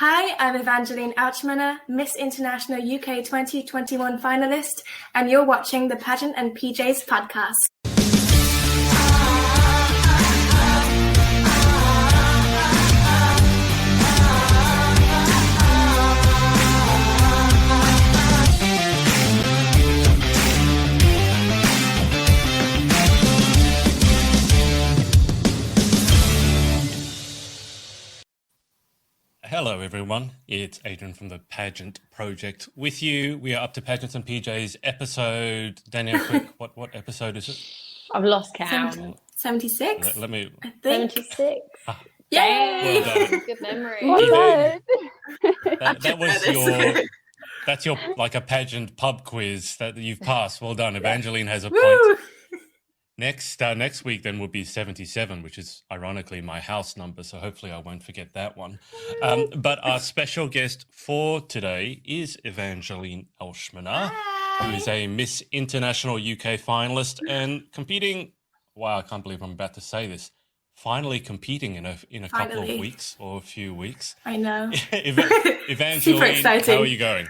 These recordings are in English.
Hi, I'm Evanjelin Elchmanar, Miss International UK 2021 finalist, and you're watching the Pageant and PJs podcast. Hello everyone, it's Adrian from the Pageant Project with you. We are up to Pageants and PJs episode. Danielle, quick, what episode is it? I've lost count. 76? Let me... I think. 76. Yay! Well done. Good memory. That was your... That's your, like a pageant pub quiz that you've passed. Well done. Evangeline has a point. Woo! Next week then will be 77, which is ironically my house number, so hopefully I won't forget that one. But our special guest for today is Evanjelin Elchmanar, who is a Miss International UK finalist and competing. Wow, I can't believe I'm about to say this. Finally competing in a couple of weeks or a few weeks. I know. Evanjelin, super exciting. how are you going?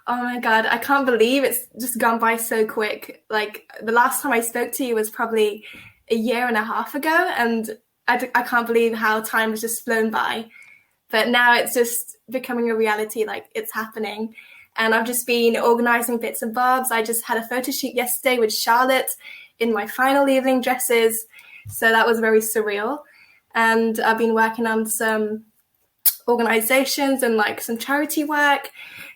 Oh my God, I can't believe it's just gone by so quick. Like, the last time I spoke to you was probably a year and a half ago, and I can't believe how time has just flown by. But now it's just becoming a reality, like, it's happening. And I've just been organising bits and bobs. I just had a photo shoot yesterday with Charlotte in my final evening dresses, so that was very surreal. And I've been working on some organisations and, like, some charity work.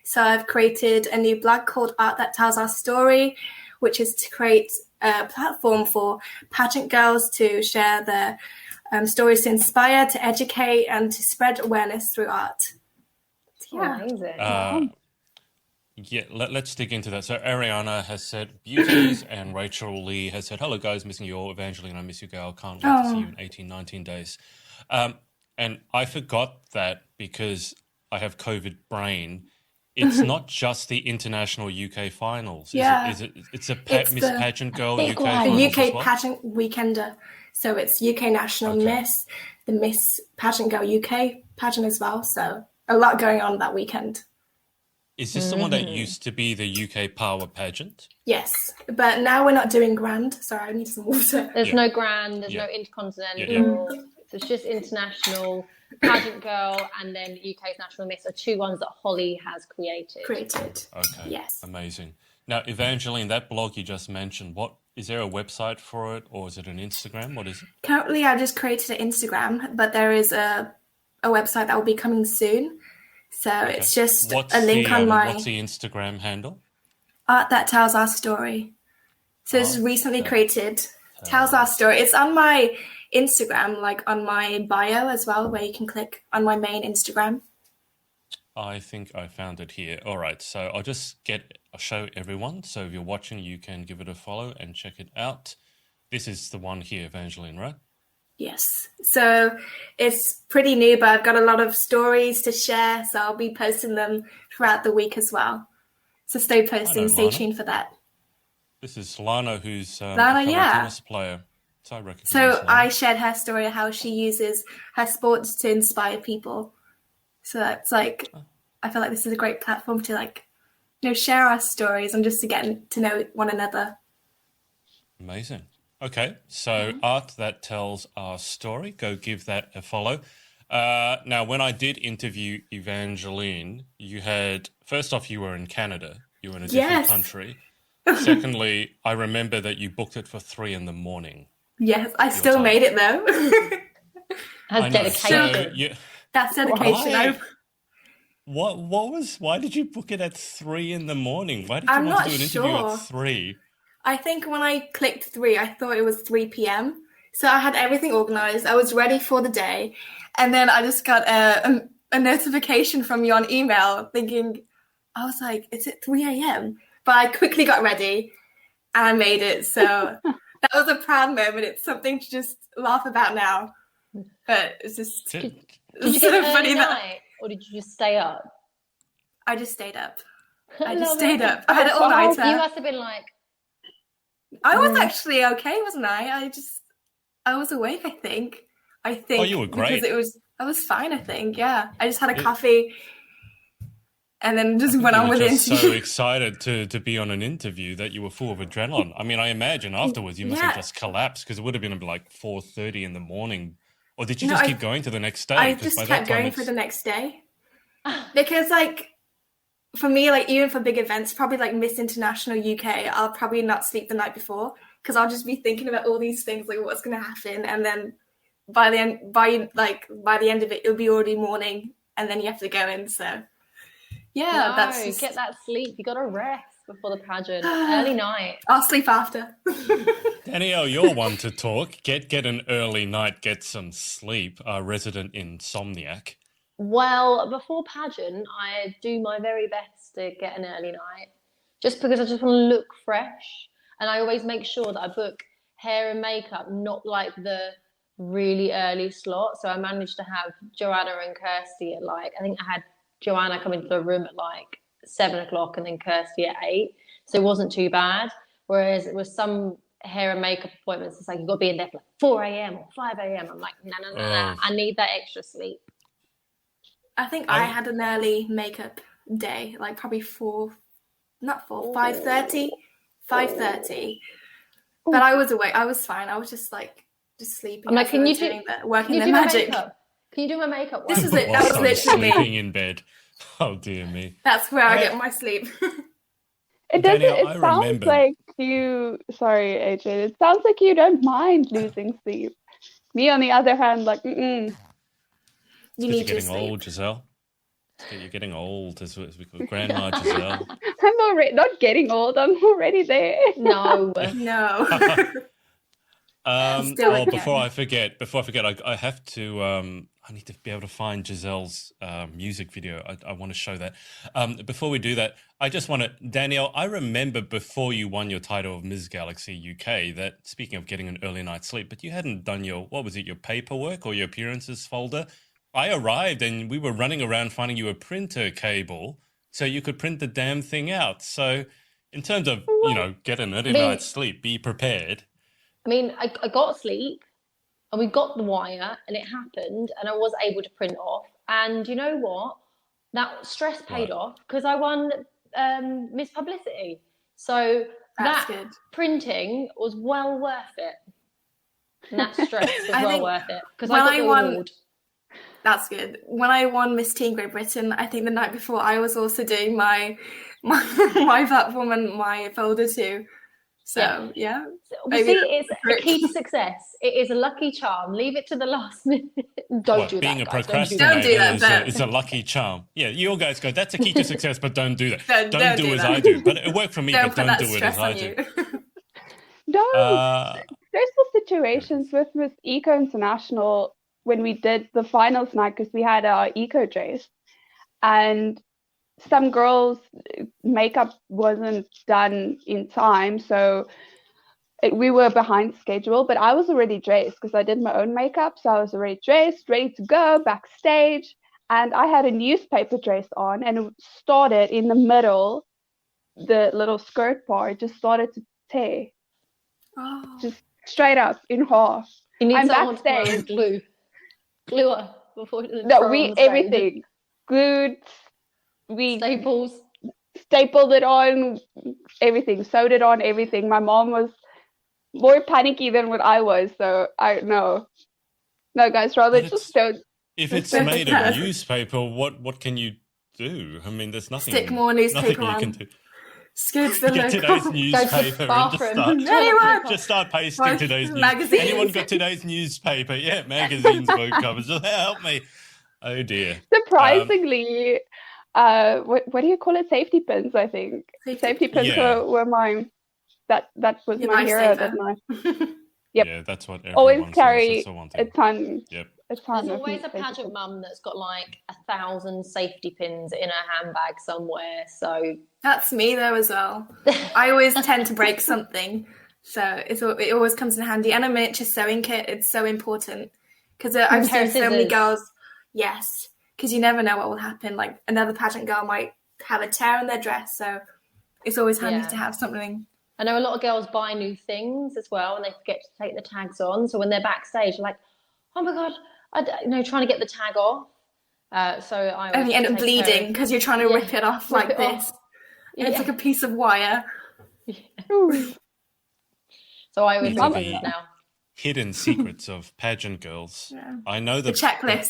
So I've created a new blog called Art That Tells Our Story, which is to create a platform for pageant girls to share their stories to inspire, to educate, and to spread awareness through art. Yeah. Amazing. Let's dig into that. So Ariana has said beauties and Rachel Lee has said, hello guys, missing you all. Evangeline, I miss you, girl. Can't wait to see you in 18, 19 days. And I forgot that because I have COVID brain. It's not just the International UK finals. It's a Miss Pageant Girl UK finals the UK as well? Pageant Weekender. So it's UK National Miss, the Miss Pageant Girl UK pageant as well. So a lot going on that weekend. Is this the one that used to be the UK Power pageant? Yes, but now we're not doing grand. Sorry, I need some water. There's no grand, there's no intercontinental. So it's just international. Pageant Girl and then UK's National Miss are two ones that Holly has created. Okay. Yes. Amazing. Now, Evangeline, that blog you just mentioned, is there a website for it or is it an Instagram? What is it? Currently, I've just created an Instagram, but there is a website that will be coming soon. So it's just a link on my... What's the Instagram handle? Art That Tells Our Story. So it's recently created. Tells Our Story. It's on my Instagram, like on my bio as well, where you can click on my main Instagram. I think I found it here. All right, so I'll show everyone. So if you're watching, you can give it a follow and check it out. This is the one here, Evangeline, right? Yes. So it's pretty new, but I've got a lot of stories to share, so I'll be posting them throughout the week as well. So stay posting, stay tuned for that. This is Lana, who's a tennis player. So I shared her story of how she uses her sports to inspire people. So that's like, I feel like this is a great platform to share our stories and just to get to know one another. Amazing. Okay, so Art That Tells Our Story. Go give that a follow. Now, when I did interview Evangeline, first off, you were in Canada. You were in a different country. Secondly, I remember that you booked it for 3 a.m. Yes, I still made it though. That's dedication. So that's dedication. Why did you book it at 3 a.m? Why did you want to do an interview at 3? I think when I clicked 3, I thought it was 3 p.m. So I had everything organized. I was ready for the day. And then I just got a notification from you on email thinking, I was like, is it 3 a.m? But I quickly got ready and I made it. So that was a proud moment. It's something to just laugh about now. But it's just Did you get an early night or did you just stay up? I just stayed up. I had it all nighter. You must have been like... I was actually okay, wasn't I? I was awake, I think. Oh, you were great. Because I was fine, I think. Yeah, I just had a coffee and then just went on with the interview. So excited to be on an interview that you were full of adrenaline. I mean, I imagine afterwards you must have just collapsed because it would have been like 4:30 in the morning. Or did you just keep going to the next day? I just kept going for the next day. Because, like, for me, like, even for big events, probably like Miss International UK, I'll probably not sleep the night before because I'll just be thinking about all these things, like what's going to happen. And then by the end of it, it'll be already morning and then you have to go in. So, yeah, that's just... Get that sleep. You got to rest before the pageant. Early night. I'll sleep after. Danielle, you're one to talk. Get an early night, get some sleep. Resident insomniac. Well, before pageant, I do my very best to get an early night, just because I just want to look fresh. And I always make sure that I book hair and makeup, not like the really early slot. So I managed to have Joanna and Kirsty at I think I had Joanna come into the room at 7 o'clock and then Kirsty at 8. So it wasn't too bad. Whereas it was some hair and makeup appointments, it's you've got to be in there for 4 a.m. or 5 a.m. I'm like, no. I need that extra sleep. I think I had an early makeup day, probably 5:30. But I was awake. I was fine. I was just sleeping. I'm like, can you do working the magic? Can you do my makeup? That was literally sleeping in bed. Oh dear me. That's where I get my sleep. It sounds like you. Sorry, Adrian. It sounds like you don't mind losing sleep. Me, on the other hand, You need you're getting old, Giselle. You're getting old, as we call Grandma Giselle. I'm already not getting old. I'm already there. No. Before I forget, I have to. I need to be able to find Giselle's music video. I want to show that. Before we do that, I just want to, Danielle, I remember before you won your title of Ms. Galaxy UK that, speaking of getting an early night's sleep, but you hadn't done your paperwork or your appearances folder. I arrived and we were running around finding you a printer cable so you could print the damn thing out. So in terms of, get an early night's sleep, be prepared. I mean, I got sleep. And we got the wire and it happened and I was able to print off. And you know what? That stress paid off because I won Miss Publicity. So that printing was well worth it. And that stress was well worth it because I got the award. That's good. When I won Miss Teen Great Britain, I think the night before I was also doing my platform and my folder too. So, yeah. It's a key to success. It is a lucky charm. Leave it to the last minute. Don't do that. Being a procrastinator is a lucky charm. Yeah, you all guys go, that's a key to success, but don't do that. Don't do as I do. But it worked for me, but don't do it as I do. No. Stressful situations with Miss Eco International when we did the finals night because we had our eco dress and some girls' makeup wasn't done in time, so we were behind schedule, but I was already dressed because I did my own makeup, so I was already dressed, ready to go backstage, and I had a newspaper dress on, and it started in the middle, the little skirt part just started to tear. Just straight up in half. You need someone to glue her before everything. Glued. We stapled it on everything, sewed it on everything. My mom was more panicky than what I was, so no guys, rather just don't. If it's made of newspaper, what can you do? I mean, there's nothing. Stick more newspaper you can do. Get today's newspaper and just start pasting today's news. Anyone got today's newspaper? Yeah, magazines, book covers. Help me. Oh dear. Surprisingly. What do you call it? Safety pins, I think. Safety pins were mine. That was my hero that night. Yep. Yeah, that's what everyone always carry a ton. Yep. There's always a pageant mum that's got 1,000 safety pins in her handbag somewhere. So that's me though as well. I always tend to break something, so it always comes in handy. And a miniature sewing kit. It's so important because I've seen so many girls. Yes. Because you never know what will happen. Like another pageant girl might have a tear in their dress, so it's always handy to have something. I know a lot of girls buy new things as well, and they forget to take the tags on. So when they're backstage, they're like, "Oh my god, trying to get the tag off. So I and you end up bleeding because you're trying to rip it off like this. And it's like a piece of wire. So I always These do this now. Hidden secrets of pageant girls. Yeah. I know The checklist.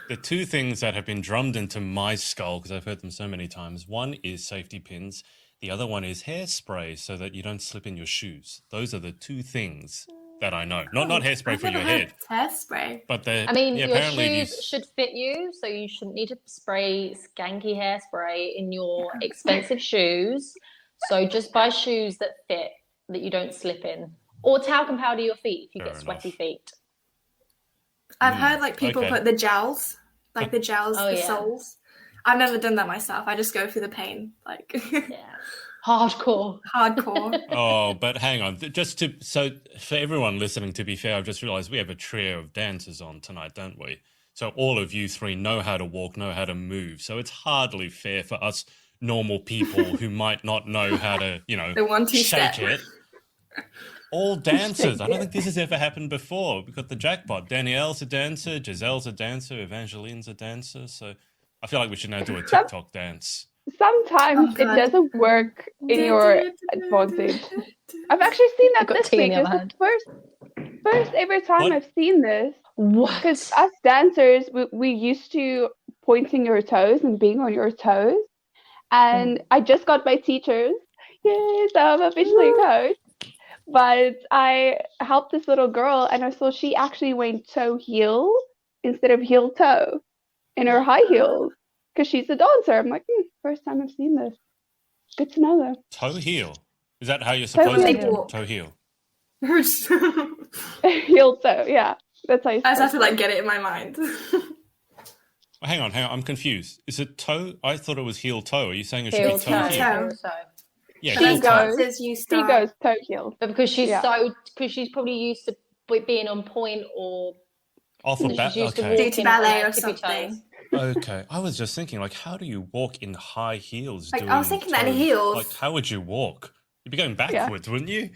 The two things that have been drummed into my skull, because I've heard them so many times. One is safety pins. The other one is hairspray so that you don't slip in your shoes. Those are the two things that I know. Not hairspray for your head. Hairspray. But your shoes should fit you, so you shouldn't need to spray skanky hairspray in your expensive shoes. So just buy shoes that fit, that you don't slip in. Or talc and powder your feet if you get sweaty feet. I've heard like people put the gels, the soles. I've never done that myself. I just go through the pain, hardcore. Oh, but hang on. So for everyone listening, to be fair, I've just realised we have a trio of dancers on tonight, don't we? So all of you three know how to walk, know how to move. So it's hardly fair for us normal people who might not know how to, the 1-2 shake step. it. All dancers. I don't think this has ever happened before. We've got the jackpot. Danielle's a dancer, Giselle's a dancer, Evangelin's a dancer. So I feel like we should now do a TikTok dance. Sometimes it doesn't work in your advantage. I've actually seen that this week. It's the first ever time I've seen this. Because us dancers, we used to pointing your toes and being on your toes. And I just got my teachers. Yes, I'm officially a coach. But I helped this little girl, and I saw she actually went toe heel instead of heel toe in her high heels because she's a dancer. I'm like, first time I've seen this. Good to know though. Toe heel. Is that how you're supposed to do toe heel? Heel toe, yeah. That's how you. I just have to get it in my mind. Hang on. I'm confused. Is it toe? I thought it was heel toe. Are you saying it heel should be toe heel? Yeah, she goes toe heel. But because she's she's probably used to being on point or off a bat. Okay. Due to ballet or something. Okay, I was just thinking, how do you walk in high heels? I was thinking that in heels. How would you walk? You'd be going backwards, wouldn't you?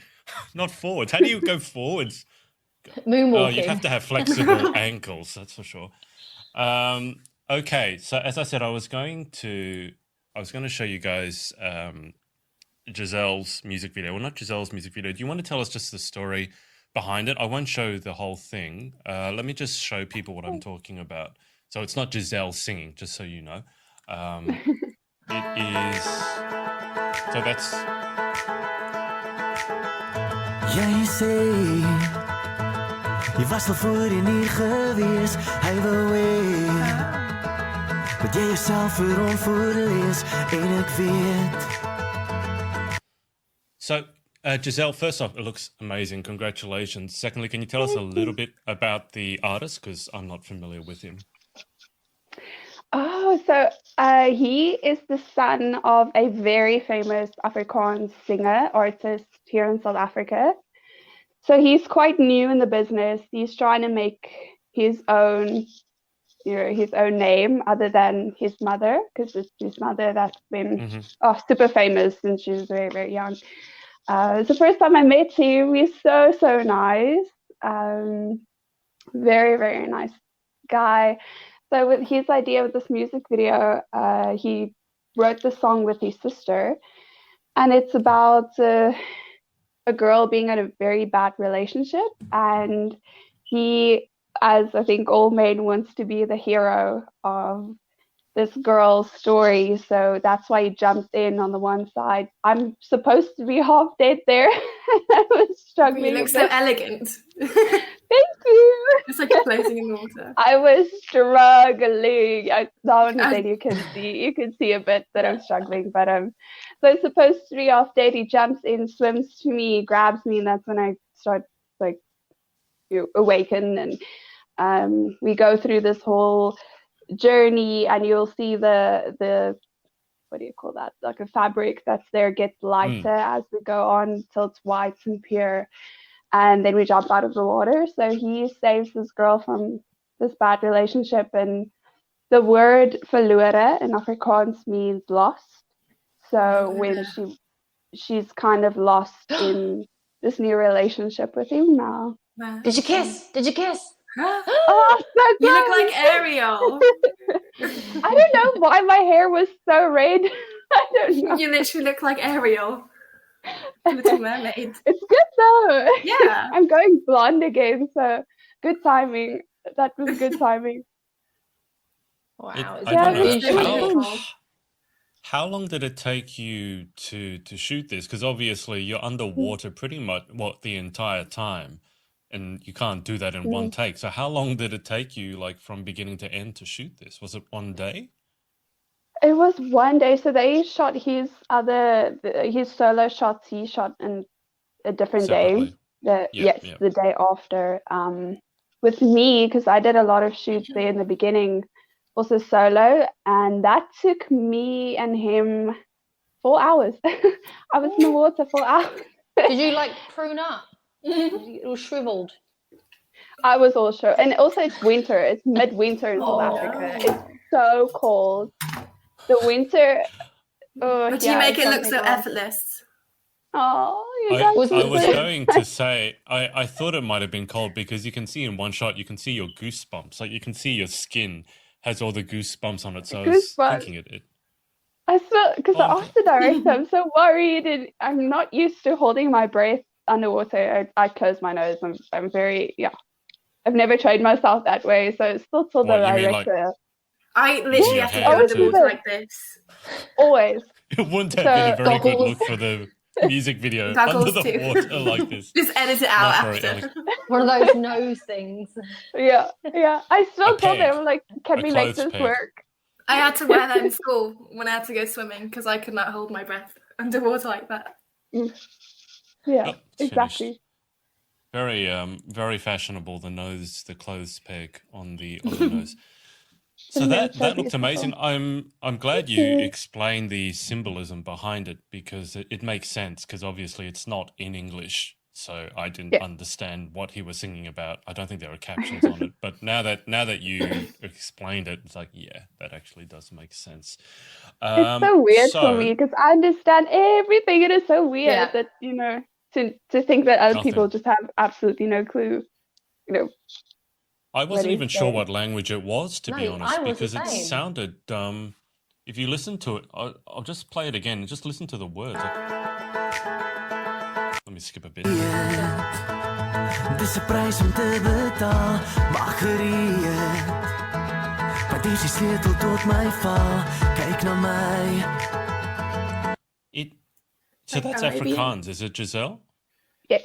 Not forwards. How do you go forwards? Moonwalking. Oh, you'd have to have flexible ankles, that's for sure. Okay, so as I said, I was going to show you guys Giselle's music video. Well, not Giselle's music video. Do you want to tell us just the story behind it? I won't show the whole thing. Let me just show people what I'm talking about. So it's not Giselle singing, just so you know. It is... So that's... Jy sê jy was al voor en hier gewees. Hy wou hê dat jy jouself vir hom voorlees en ek weet. So, Giselle, first off, it looks amazing. Congratulations. Secondly, can you tell us a little bit about the artist? Because I'm not familiar with him. Oh, so he is the son of a very famous Afrikaans singer, artist here in South Africa. So he's quite new in the business. He's trying to make his own, his own name other than his mother, because it's his mother that's been super famous since she was very, very young. It's the first time I met him. He's so, so nice. Very, very nice guy. So with his idea with this music video, he wrote the song with his sister, and it's about a girl being in a very bad relationship, and he, as I think all men, wants to be the hero of this girl's story. So that's why he jumped in on the one side. I'm supposed to be half dead there. I was struggling. You look so elegant. Thank you. It's like you're floating in the water. I was struggling. Now and then you can see a bit that I'm struggling, but so it's supposed to be half dead. He jumps in, swims to me, grabs me, and that's when I start awaken, and we go through this whole journey, and you'll see the what do you call that? Like a fabric that's there gets lighter as we go on till it's white and pure. And then we jump out of the water. So he saves this girl from this bad relationship. And the word verlore in Afrikaans means lost. So when she's kind of lost in this new relationship with him now. Did you kiss? Oh, so You look gross. like Ariel. I don't know why my hair was so red. I don't know. You literally look like Ariel, Little Mermaid. It's good though. Yeah. I'm going blonde again, so good timing. That was good timing. Wow. I don't know. Beautiful. How long did it take you to shoot this? Because obviously you're underwater pretty much the entire time, and you can't do that in one take. So how long did it take you, like from beginning to end, to shoot this? Was it one day? It was one day. So they shot his solo shots. He shot in a different day. Separately. The day after. With me, because I did a lot of shoots there in the beginning, also solo, and that took me and him 4 hours. I was in the water 4 hours. Did you like prune up? It was shriveled. I was all sure. And also it's winter. It's midwinter in South Africa. It's so cold. The winter. But you make it look so effortless. Oh, you I guys was are going to say, I thought it might have been cold because you can see in one shot, you can see your goosebumps. Like you can see your skin has all the goosebumps on it. So I was thinking it. I still, because I asked the director, I'm so worried, and I'm not used to holding my breath underwater. I close my nose. I'm very, I've never trained myself that way, so it's still told the director. I literally have to go underwater like this. Always. It wouldn't have been a very good look for the music video under the water like this. Just edit it out after. One of those nose things. Yeah. I still told them, like, can we make this work? I had to wear that in school when I had to go swimming because I could not hold my breath underwater like that. Yeah, exactly. Very, very fashionable. The clothes peg on the nose. So that looked amazing. I'm glad you explained the symbolism behind it because it makes sense. Because obviously it's not in English, so I didn't understand what he was singing about. I don't think there are captions on it. But now that you explained it, it's like, yeah, that actually does make sense. It's so weird for me because I understand everything. It is so weird that to think that other people just have absolutely no clue. I wasn't even sure what language it was, to be honest, because it sounded. If you listen to it, I'll just play it again and just listen to the words. Let me skip a bit. Dis 'n prys om te betaal, maar gereed. Want dis die sleutel tot my val. Kyk na my. So that's Afrikaans, is it, Giselle? Yes,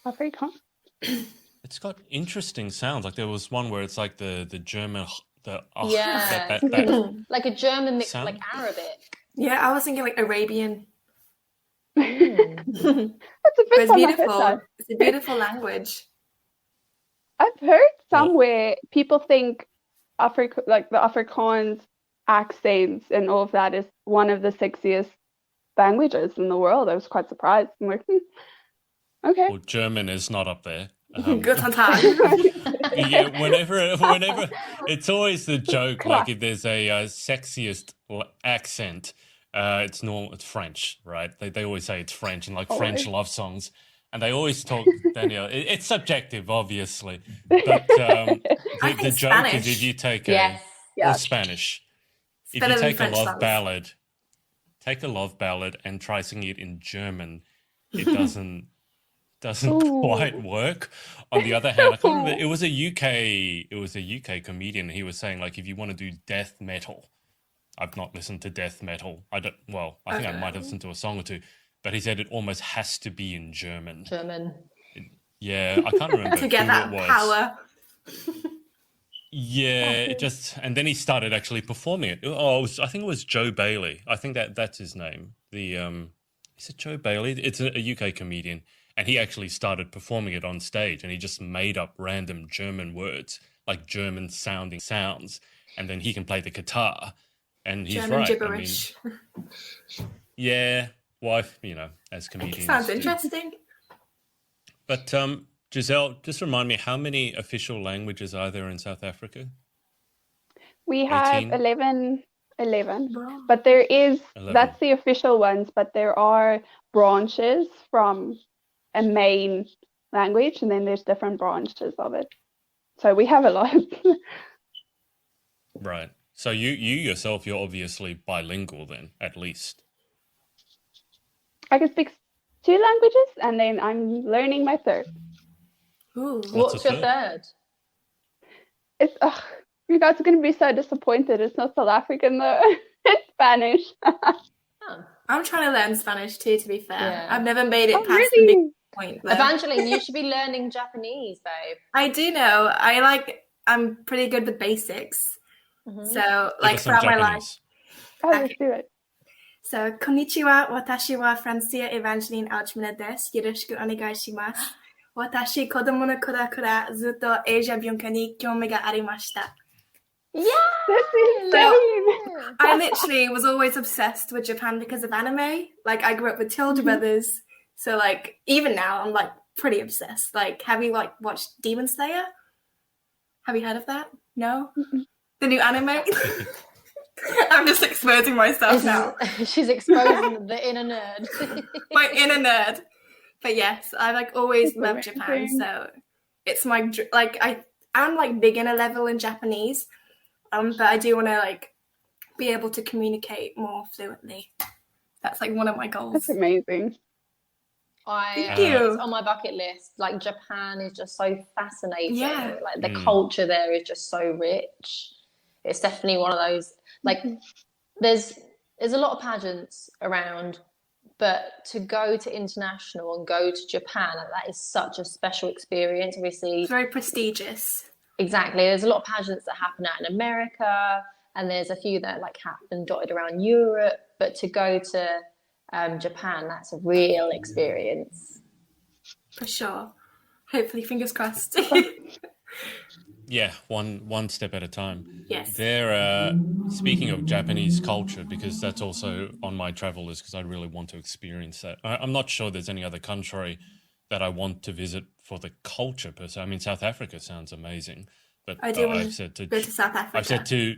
Afrikaans. It's got interesting sounds. Like there was one where it's like the German, that like a German mix, like Arabic. Yeah, I was thinking like Arabian. That's a it's beautiful. It's a beautiful language. I've heard somewhere people think like the Afrikaans accents and all of that is one of the sexiest languages in the world. I was quite surprised. I'm like, okay. Well, German is not up there. Good on time. Yeah, whenever it's always the joke. Like if there's a sexiest accent, it's French, right? They always say it's French and like French love songs, and they always talk. Danielle, it's subjective, obviously, but the joke Spanish. Is if you take or Spanish, if you take a love ballad, and try singing it in German, it doesn't quite work. On the other hand, I can't remember, it was a UK comedian. He was saying like if you want to do death metal, I've not listened to death metal. I think I might have listened to a song or two, but he said it almost has to be in German. Yeah, I can't remember to get that power. Yeah, and then he started actually performing it. I think it was Joe Bailey. I think that's his name. Is it Joe Bailey? It's a UK comedian. And he actually started performing it on stage, and he just made up random German words, like German-sounding sounds, and then he can play the guitar. And he's German right. gibberish. I mean, yeah, as comedians. Sounds interesting. But Giselle, just remind me, how many official languages are there in South Africa? We have 11, but there is 11. That's the official ones, but there are branches from a main language, and then there's different branches of it. So we have a lot. Right. So you yourself, you're obviously bilingual then, at least. I can speak 2 languages, and then I'm learning my third. Ooh. What's the your third? third? It's you guys are going to be so disappointed. It's not South African though. It's Spanish. Oh. I'm trying to learn Spanish too, to be fair. Yeah. I've never made it Oh, past the big really? point. Though. Evanjelin, you should be learning Japanese, babe. I do know. I'm pretty good with basics. Mhm. So, Give like, us some throughout my life. Japanese. Oh, let's do it. So, konnichiwa, watashi wa Francia Evanjelin Elchmanar desu. Yoroshiku onegai shimasu. Watashi kodomo no koro kara zutto Asia byunka ni kyoumi ga arimashita. Yeah! That's insane. I literally was always obsessed with Japan because of anime. Like, I grew up with Tilda Brothers. So, like, even now, I'm, like, pretty obsessed. Like, have you, like, watched Demon Slayer? Have you heard of that? No? The new anime? I'm just exposing myself now. She's exposing the inner nerd. My inner nerd. But yes, I like always That's loved Japan, amazing. so it's my like I'm like beginner level in Japanese, but I do want to like be able to communicate more fluently. That's like one of my goals. That's amazing. Thank you. It's on my bucket list. Like Japan is just so fascinating. Yeah. Like the culture there is just so rich. It's definitely one of those. Like there's a lot of pageants around. But to go to international and go to Japan, that is such a special experience. Obviously, It's very prestigious. Exactly. There's a lot of pageants that happen out in America, and there's a few that like happen dotted around Europe. But to go to Japan, that's a real experience. For sure. Hopefully, fingers crossed. Yeah, one step at a time. Yes. There, speaking of Japanese culture, because that's also on my travel list, because I really want to experience that. I'm not sure there's any other country that I want to visit for the culture per se. I mean, South Africa sounds amazing, but I do want I've said to go to South Africa. I've said to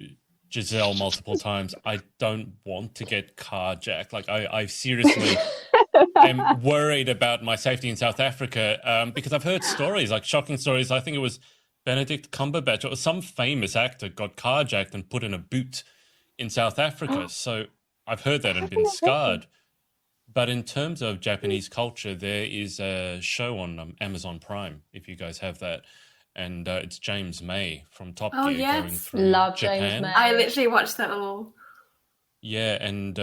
Giselle multiple times, I don't want to get carjacked. Like I seriously am worried about my safety in South Africa because I've heard stories, like shocking stories. I think it was Benedict Cumberbatch or some famous actor got carjacked and put in a boot in South Africa. So I've heard that and been scarred. But in terms of Japanese culture, there is a show on Amazon Prime, if you guys have that. And it's James May from Top Gear yes. going through Love Japan. James May. I literally watched that all. Yeah, and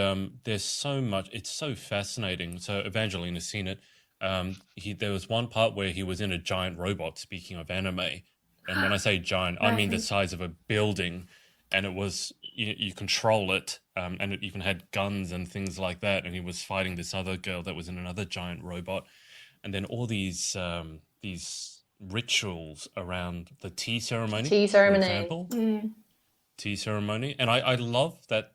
there's so much. It's so fascinating. So Evanjelin has seen it. There was one part where he was in a giant robot, speaking of anime. And when I say giant, I mean the size of a building. And it was, you control it. And it even had guns and things like that. And he was fighting this other girl that was in another giant robot. And then all these rituals around the tea ceremony. Tea ceremony. For example. Tea ceremony. And I love that.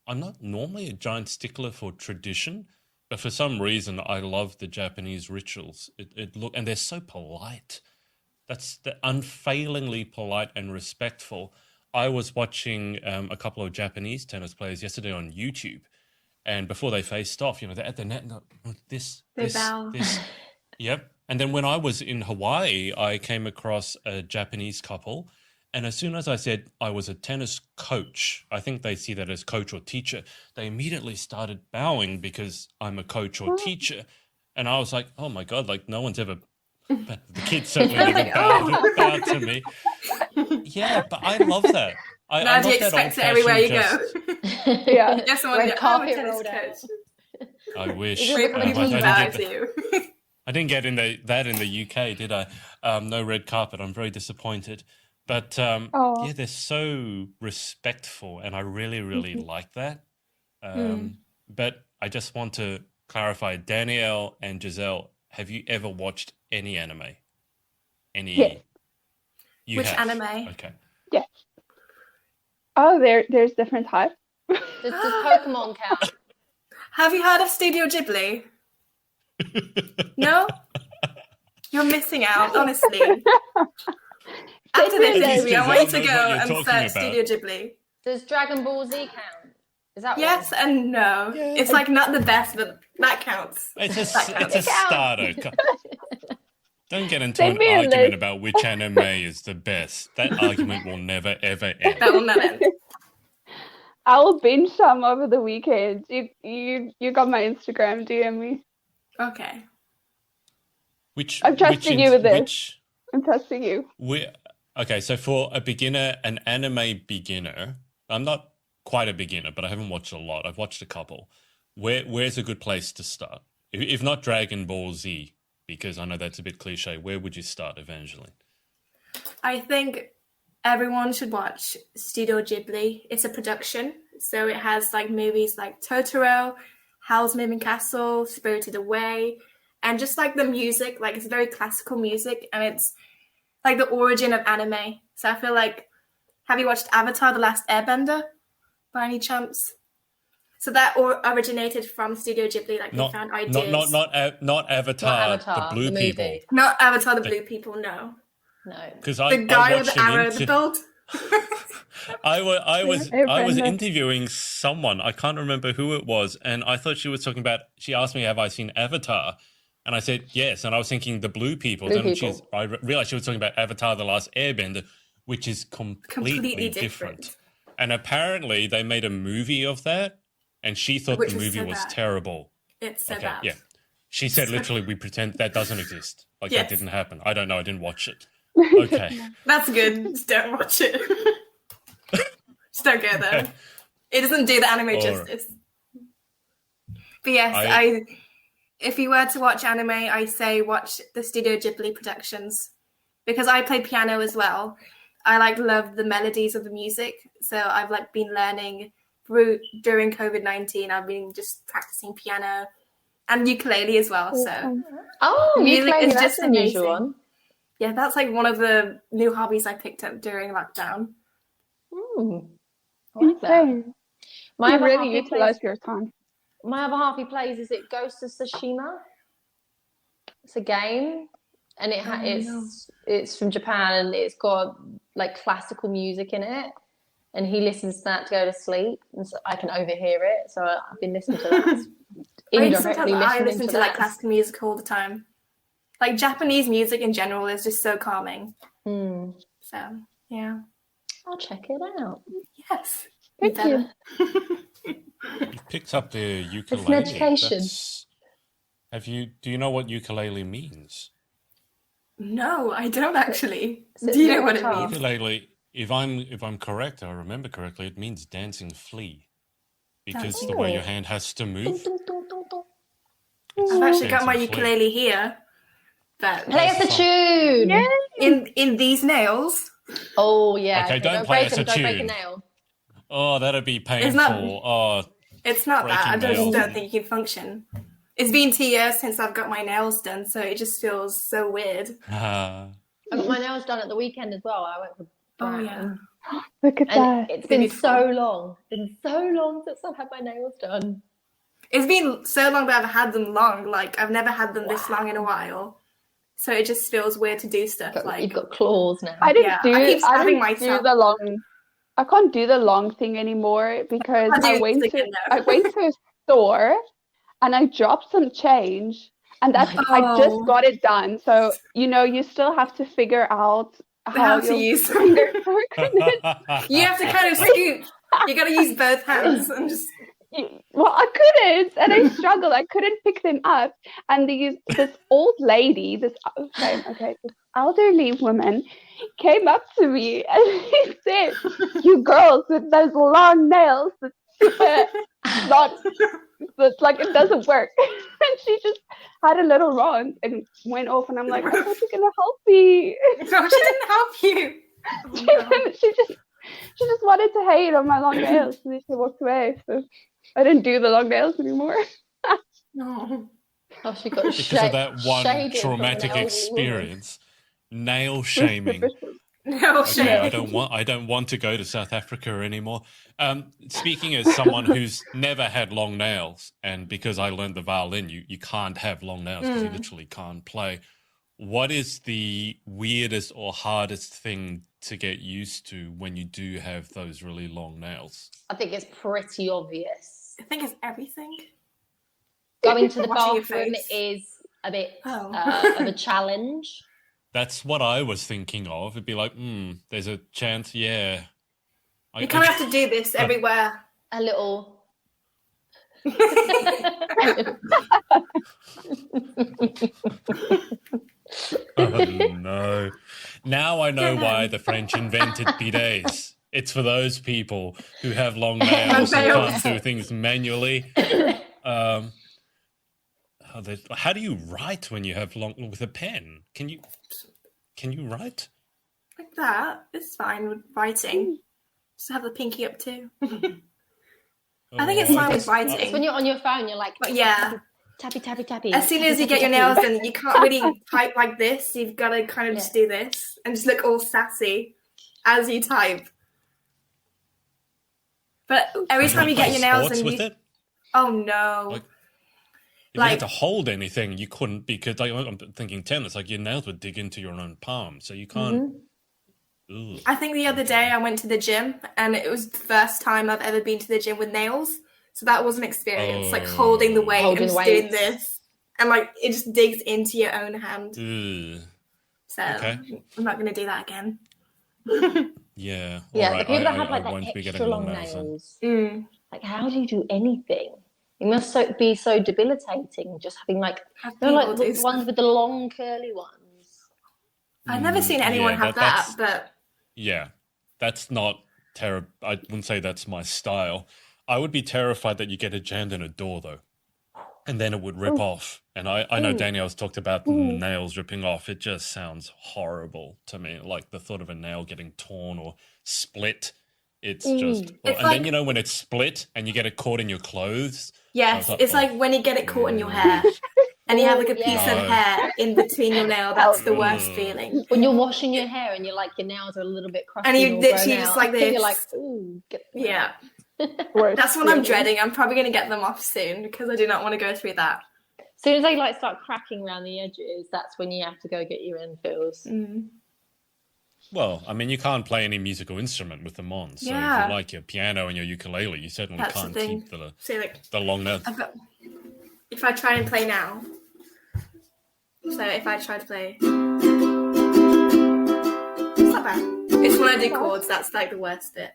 I'm not normally a giant stickler for tradition, but for some reason I love the Japanese rituals. And they're so polite. That's unfailingly polite and respectful. I was watching a couple of Japanese tennis players yesterday on YouTube, and before they faced off, they're at the net and this. Yep. And then when I was in Hawaii, I came across a Japanese couple. And as soon as I said I was a tennis coach, I think they see that as coach or teacher, they immediately started bowing because I'm a coach or teacher. And I was like, oh my God, like no one's ever, but the kids certainly never bowed to me. Yeah, but I love that. Now do you expect it everywhere you go? Yeah. Yes, someone Red go, carpet I'm a rolled tennis out. coach. I wish. People bow to you. I didn't get that in the UK, did I? No red carpet. I'm very disappointed. But yeah, they're so respectful, and I really, really like that. But I just want to clarify, Danielle and Giselle, have you ever watched any anime? Yes. Which have? anime? Okay. Yes. Oh, there's different types. Does Pokemon count? Have you heard of Studio Ghibli? No? You're missing out, honestly. After this interview, I want you to go and search Studio Ghibli. Does Dragon Ball Z count? Is that yes one? and no? Yeah. It's like not the best, but that counts. It's a starter. Don't get into Send an me a argument list. about which anime is the best. That argument will never, ever end. That will never end. I will binge some over the weekend. You got my Instagram, DM me. Okay. I'm trusting you with this. I'm trusting you. Okay, so for a beginner, an anime beginner, I'm not quite a beginner, but I haven't watched a lot. I've watched a couple. Where's a good place to start? If not Dragon Ball Z, because I know that's a bit cliche, where would you start, Evanjelin? I think everyone should watch Studio Ghibli. It's a production, so it has like movies like Totoro, Howl's Moving Castle, Spirited Away, and just like the music, like it's very classical music, and it's like the origin of anime. So I feel like, have you watched Avatar: The Last Airbender by any chance? So that originated from Studio Ghibli, like they found ideas. Not Avatar, the blue movie. people. Not Avatar, the blue people, no. No. Because The guy with the arrow, the build. I was interviewing someone, I can't remember who it was, and I thought she was talking about, she asked me, have I seen Avatar? And I said, yes, and I was thinking the blue people. I realized she was talking about Avatar: The Last Airbender, which is completely different. And apparently they made a movie of that, and she thought the movie was terrible. It's so bad. Yeah. She said literally, we pretend that doesn't exist. Like that didn't happen. I don't know, I didn't watch it. Okay. That's good. Just don't watch it. Just don't go there. It doesn't do the anime justice. But yes, if you were to watch anime, I say watch the Studio Ghibli productions. Because I play piano as well. I love the melodies of the music. So I've been learning during COVID-19. I've been just practicing piano and ukulele as well. So music is just an unusual one. Yeah, that's one of the new hobbies I picked up during lockdown. I like that. You really utilize your time. My other half he plays is it Ghost of Tsushima. It's a game, and it's from Japan, and it's got classical music in it, and he listens to that to go to sleep, and so I can overhear it. So I've been listening to that. I listen to classical music all the time. Japanese music in general is just so calming. So yeah, I'll check it out. Yes, thank you. You've picked up the ukulele. It's an education. Do you know what ukulele means? No, I don't actually. Do you know what it means? Ukulele, if I'm correct, I remember correctly, it means dancing flea. Because the way your hand has to move. I've actually got my ukulele here. But play us a tune. Yay! In these nails. Oh yeah. Okay, don't play us a tune. Don't break a nail. Oh, that'd be painful. It's not that. I just don't think you can function. It's been 2 years since I've got my nails done, so it just feels so weird. I got my nails done at the weekend as well. I went for brown. Look at that. It's been so long. It's been so long since I've had my nails done. It's been so long that I've had them long. I've never had them this long in a while. So it just feels weird to do stuff. You've got claws now. I can't do the long thing anymore because I went to a store and I dropped some change, and I just got it done. So you still have to figure out how to use it. You have to kind of scoop. You got to use both hands and just. Well, I couldn't, and I struggled. I couldn't pick them up, and this old lady, this elderly woman, came up to me and she said, "You girls with those long nails, it doesn't work." And she just had a little rant and went off, and I'm like, "I thought you were gonna help me." No, she didn't help you. She just wanted to hate on my long nails, and then she walked away. So I didn't do the long nails anymore. No. Oh, she got because of that one traumatic experience. Nail shaming. No shame. I don't want to go to South Africa anymore. Speaking as someone who's never had long nails, and because I learned the violin, you can't have long nails because you literally can't play. What is the weirdest or hardest thing to get used to when you do have those really long nails? I think it's pretty obvious. I think it's everything. Going to the bathroom is a bit Oh. of a challenge. That's what I was thinking of. It'd be like, there's a chance, yeah. You kind of have to do this everywhere. A little. Oh no. Now I know why the French invented bidets. It's for those people who have long nails and can't do things manually. How do you write when you have long with a pen? Can you write? Like that. It's fine with writing. Just have the pinky up too. I think it's fine with writing. It's when you're on your phone, you're like, but yeah. Tappy, tappy, tappy. As soon as you get your nails done, you can't really type like this. You've got to kind of just do this and just look all sassy as you type. But every time you get your nails done, with it? Oh no! If you had to hold anything, you couldn't, because I'm thinking tennis. Like your nails would dig into your own palm, so you can't. I think the other day I went to the gym, and it was the first time I've ever been to the gym with nails. So that was an experience, like holding the weight and just doing this. And like it just digs into your own hand. So I'm not going to do that again. Yeah. Yeah, right. the people that have like that extra long nails. Like how do you do anything? It must be so debilitating just having like, like the ones with the long curly ones. I've never seen anyone have that, but... Yeah, that's not terrible. I wouldn't say that's my style. I would be terrified that you get it jammed in a door, though, and then it would rip off. And I know Danielle's talked about nails ripping off. It just sounds horrible to me, like the thought of a nail getting torn or split. It's just... and like, then, when it's split and you get it caught in your clothes... Yes, it's like when you get it caught in your hair and you have like a piece of hair in between your nail. That's the worst feeling. When you're washing your hair and you're like, your nails are a little bit crusty. And you literally just like this. You're like, ooh. Yeah. That's what I'm dreading. I'm probably going to get them off soon because I do not want to go through that. As soon as they like start cracking around the edges, that's when you have to go get your infills. Well, I mean, you can't play any musical instrument with them on. So if you like your piano and your ukulele, you certainly can't keep the long nails. If I try and play now, so if I try to play, it's not bad. It's when I do chords, that's like the worst bit.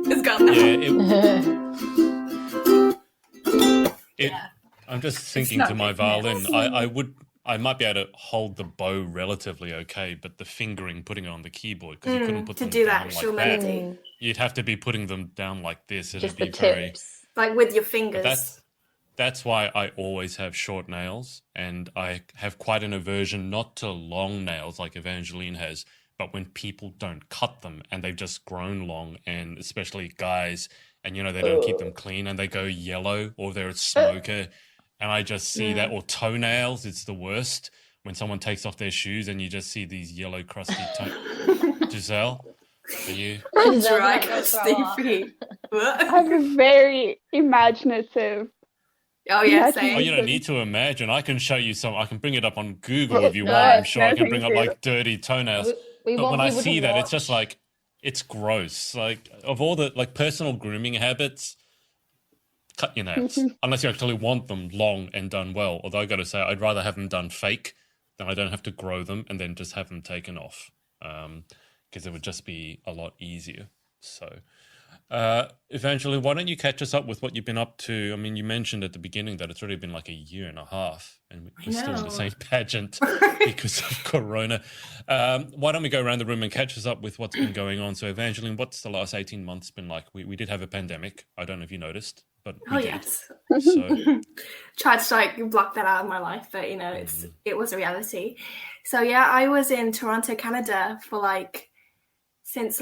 It's gone now. I'm just thinking to my violin, I might be able to hold the bow relatively okay, but the fingering, putting it on the keyboard, because you couldn't put them down like that. You'd have to be putting them down like this. It'd be very... Like with your fingers. That's why I always have short nails, and I have quite an aversion not to long nails like Evanjelin has, but when people don't cut them and they've just grown long, and especially guys, and they don't keep them clean and they go yellow, or they're a smoker. And I just see that, or toenails, it's the worst. When someone takes off their shoes and you just see these yellow, crusty toenails. Giselle, are you? Dry, crusty feet. I'm a very imaginative. Oh, yeah, same. Oh, you don't need to imagine. I can show you some. I can bring it up on Google if you want. I'm sure I can bring up like dirty toenails. But when I see that, it's just like, it's gross. Like, of all the like personal grooming habits, cut your nails unless you actually want them long and done well. Although I got to say, I'd rather have them done fake than I don't have to grow them and then just have them taken off, because it would just be a lot easier. So, Evanjelin, why don't you catch us up with what you've been up to? I mean, you mentioned at the beginning that it's already been like a year and a half, and we're still in the same pageant because of Corona. Why don't we go around the room and catch us up with what's been going on? So, Evanjelin, what's the last 18 months been like? We did have a pandemic. I don't know if you noticed. But yes. So. Tried to like block that out of my life, but it was a reality. So I was in Toronto, Canada for since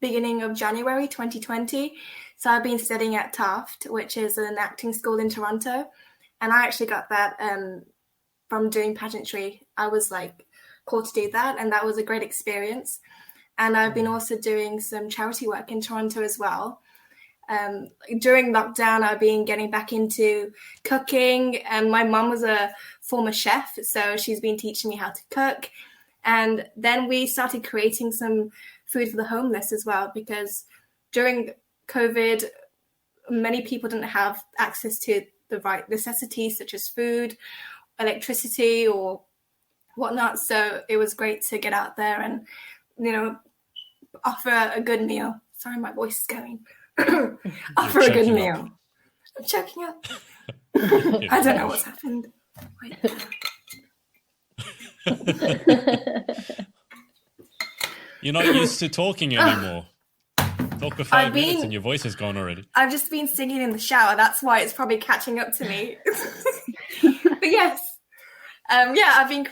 beginning of January 2020. So I've been studying at Taft, which is an acting school in Toronto, and I actually got that from doing pageantry. I was called to do that, and that was a great experience. And I've been also doing some charity work in Toronto as well. During lockdown, I've been getting back into cooking, and my mum was a former chef, so she's been teaching me how to cook. And then we started creating some food for the homeless as well, because during COVID, many people didn't have access to the right necessities such as food, electricity, or whatnot. So it was great to get out there and, offer a good meal. Sorry, my voice is going. Offer a good meal. I'm choking up. I don't know what's happened. Wait. You're not used to talking anymore. Talk for 5 minutes and your voice is gone already. I've just been singing in the shower. That's why it's probably catching up to me. But yes. I've been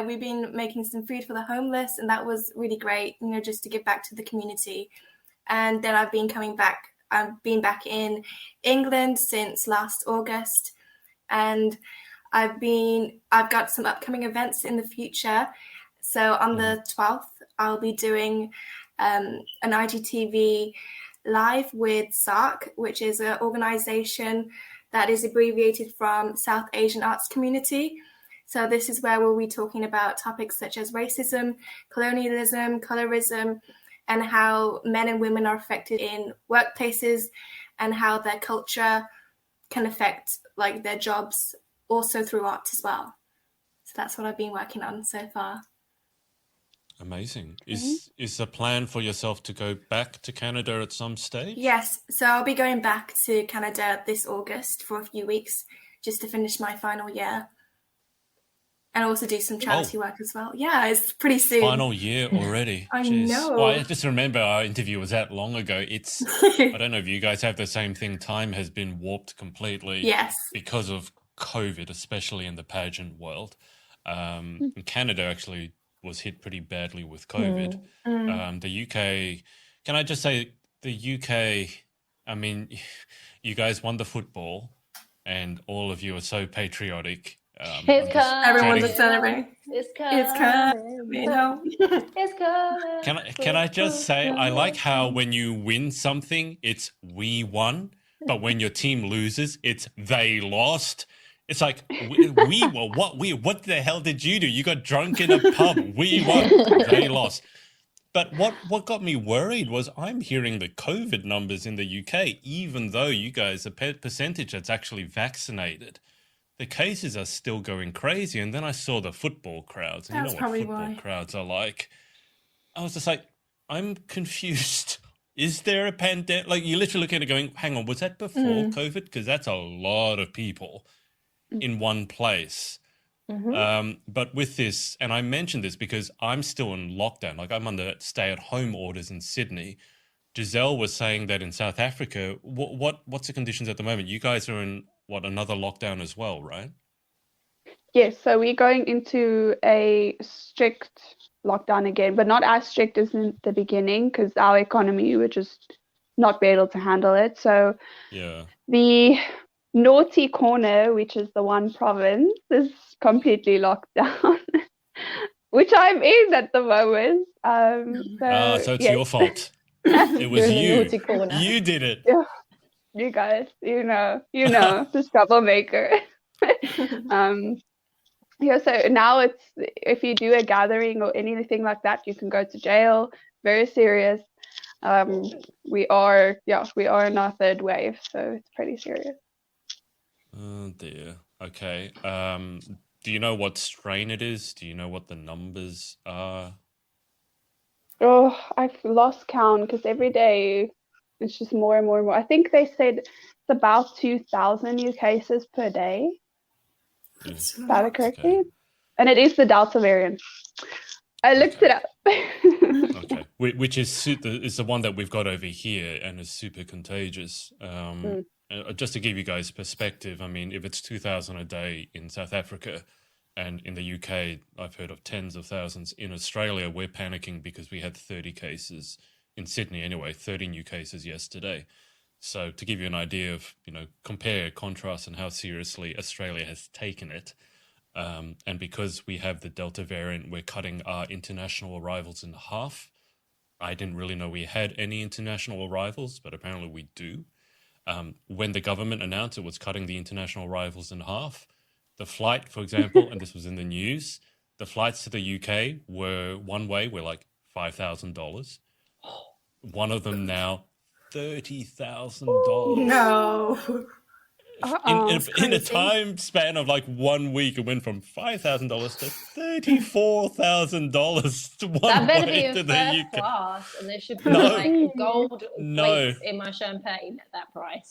we've been making some food for the homeless, and that was really great, just to give back to the community. And then I've been coming back. I've been back in England since last August, and I've got some upcoming events in the future. So on the 12th, I'll be doing an IGTV live with SARC, which is an organization that is abbreviated from South Asian Arts Community. So this is where we'll be talking about topics such as racism, colonialism, colorism, and how men and women are affected in workplaces and how their culture can affect their jobs also through art as well. So that's what I've been working on so far. Amazing. Is the plan for yourself to go back to Canada at some stage? Yes. So I'll be going back to Canada this August for a few weeks just to finish my final year. And also do some charity work as well. Yeah, it's pretty soon. Final year already. I know. Well, I just remember our interview was that long ago. I don't know if you guys have the same thing. Time has been warped completely. Yes. Because of COVID, especially in the pageant world. Canada actually was hit pretty badly with COVID. The UK, can I just say the UK, I mean, you guys won the football and all of you are so patriotic. Everyone's celebrating. It's coming. It's coming. Can I just say, I like how when you win something, it's we won, but when your team loses, it's they lost. It's like what the hell did you do? You got drunk in a pub. We won. They lost. But what got me worried was I'm hearing the COVID numbers in the UK, even though you guys, the percentage that's actually vaccinated, the cases are still going crazy. And then I saw the football crowds. And That's you know what football crowds are like. I was just like, I'm confused. Is there a pandemic? Like, you're literally looking at it going, hang on, was that before COVID? Because that's a lot of people in one place. But with this, and I mentioned this because I'm still in lockdown. Like, I'm under stay-at-home orders in Sydney. Giselle was saying that in South Africa, what's the conditions at the moment? You guys are in, another lockdown as well, right? Yes, so we're going into a strict lockdown again, but not as strict as in the beginning because our economy would just not be able to handle it. So the naughty corner, which is the one province, is completely locked down, which I'm in at the moment. So it's your fault. It was you. You did it. Yeah. You guys, you know, this troublemaker. So now it's, if you do a gathering or anything like that, you can go to jail. Very serious. We are in our third wave, so it's pretty serious. Oh dear. Okay. Do you know what strain it is? Do you know what the numbers are? Oh, I've lost count because every day it's just more and more and more. I think they said it's about 2,000 new cases per day. Is that correctly? Okay. And it is the Delta variant. I looked it up. Okay. Which is the one that we've got over here and is super contagious. Just to give you guys perspective, I mean, if it's 2,000 a day in South Africa and in the UK, I've heard of tens of thousands. In Australia, we're panicking because we had 30 cases in Sydney anyway, 30 new cases yesterday. So to give you an idea of, compare, contrast and how seriously Australia has taken it. And because we have the Delta variant, we're cutting our international arrivals in half. I didn't really know we had any international arrivals, but apparently we do. When the government announced it was cutting the international arrivals in half, the flight, for example, and this was in the news, the flights to the UK were one way, were like $5,000. One of them now, $30,000. No. In a time span of like 1 week, it went from $5,000 to $34,000 one That better way be in to the first UK. class, and there should be like gold plates in my champagne at that price.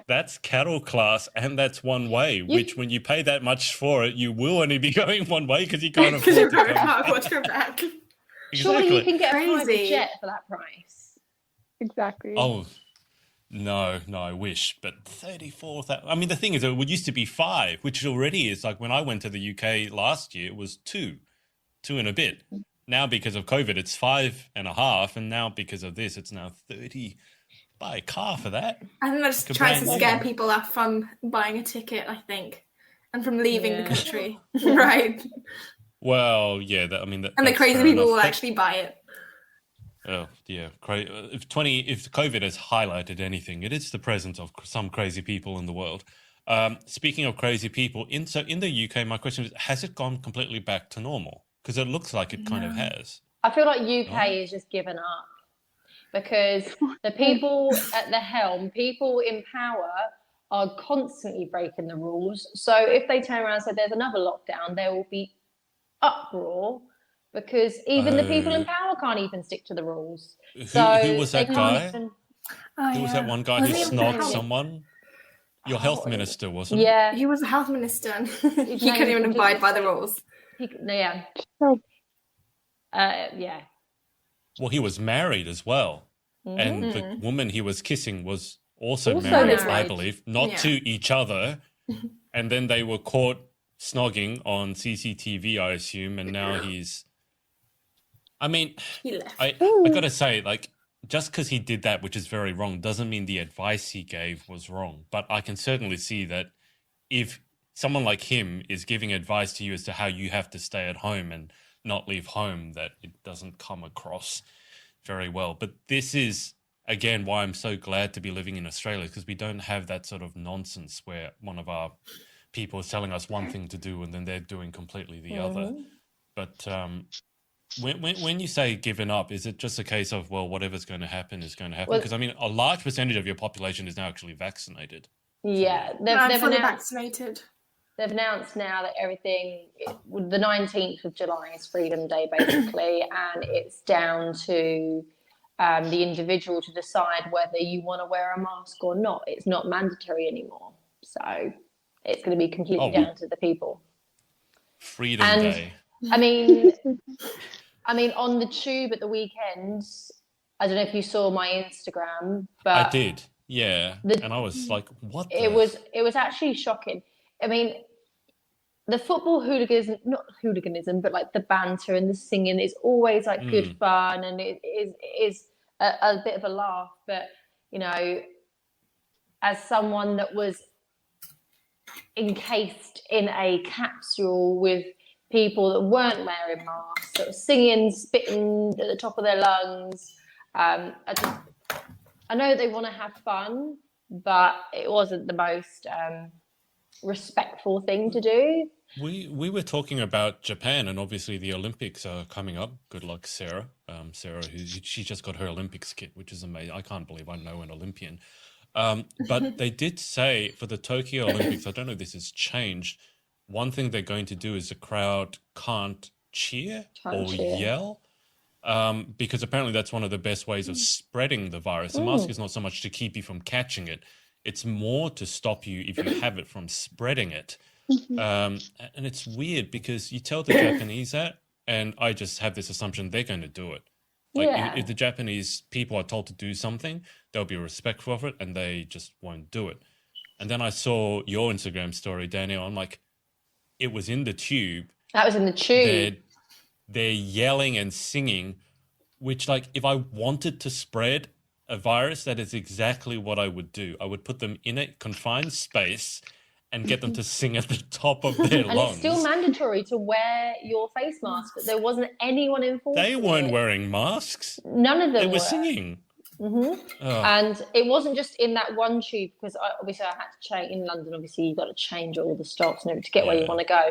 That's cattle class, and that's one way. Which, when you pay that much for it, you will only be going one way because you can't afford to come back. Surely you can get a private Crazy. jet for that price. Exactly. Oh. No, I wish, but 34,000. I mean, the thing is, it used to be 5, which already is like when I went to the UK last year, it was 2 and a bit. Now, because of COVID, it's 5.5, and now because of this, it's now 30. Buy a car for that. I think that's trying to scare people off from buying a ticket, I think, and from leaving the country, right? Well, yeah, and the crazy people will actually buy it. Oh, yeah. If COVID has highlighted anything, it is the presence of some crazy people in the world. Speaking of crazy people, in the UK, my question is, has it gone completely back to normal? Because it looks like it kind of has. I feel like UK is just given up because the people at the helm, people in power, are constantly breaking the rules. So if they turn around and say there's another lockdown, there will be uproar. Because even the people in power can't even stick to the rules. Who was that guy? Who was that one guy who snogged someone? Your health minister, wasn't it? Yeah. He was a health minister. He couldn't even abide by the rules. Yeah. Well, he was married as well. And the woman he was kissing was also married, I believe. Not to each other. And then they were caught snogging on CCTV, I assume. And now he's... I mean, I got to say, like, just because he did that, which is very wrong, doesn't mean the advice he gave was wrong. But I can certainly see that if someone like him is giving advice to you as to how you have to stay at home and not leave home, that it doesn't come across very well. But this is, again, why I'm so glad to be living in Australia, because we don't have that sort of nonsense where one of our people is telling us one thing to do and then they're doing completely the other. But... When you say given up, is it just a case of, well, whatever's going to happen is going to happen? Because, I mean, a large percentage of your population is now actually vaccinated. Yeah. They've fully vaccinated. They've announced now that everything, the 19th of July is Freedom Day, basically, and it's down to the individual to decide whether you want to wear a mask or not. It's not mandatory anymore. So it's going to be completely down to the people. Freedom Day. I mean, on the tube at the weekends, I don't know if you saw my Instagram, but I did, yeah. And I was like, "What?" It was actually shocking. I mean, the football hooliganism, not hooliganism, but like the banter and the singing is always like good fun, and it is a bit of a laugh. But you know, as someone that was encased in a capsule with people that weren't wearing masks, sort of singing, spitting at the top of their lungs. I know they want to have fun, but it wasn't the most respectful thing to do. We were talking about Japan, and obviously the Olympics are coming up. Good luck, Sarah. Sarah, she just got her Olympics kit, which is amazing. I can't believe I know an Olympian. But they did say for the Tokyo Olympics, I don't know if this has changed, one thing they're going to do is the crowd can't cheer or yell, because apparently that's one of the best ways of spreading the virus. The mask is not so much to keep you from catching it. It's more to stop you, if you have it, from spreading it. And it's weird because you tell the Japanese that, and I just have this assumption they're going to do it. Like if the Japanese people are told to do something, they'll be respectful of it and they just won't do it. And then I saw your Instagram story, Daniel. I'm like, it was in the tube. That was in the tube. They're yelling and singing, which, like, if I wanted to spread a virus, that is exactly what I would do. I would put them in a confined space and get them to sing at the top of their lungs. And it's still mandatory to wear your face mask, but there wasn't anyone enforcing it. They weren't wearing masks. None of them They were were singing. And it wasn't just in that one tube, because obviously I had to change in London. Obviously, you've got to change all the stops and everything to get where you want to go.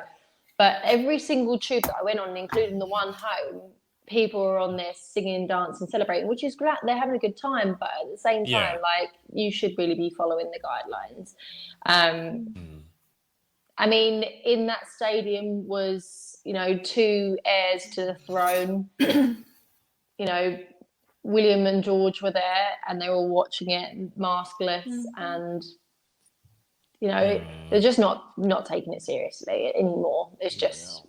But every single tube that I went on, including the one home, people are on there singing, dancing, celebrating, which is great. They're having a good time, but at the same time, like, you should really be following the guidelines. I mean, in that stadium was, 2 heirs to the throne. William and George were there, and they were all watching it maskless, and they're just not taking it seriously anymore. It's just.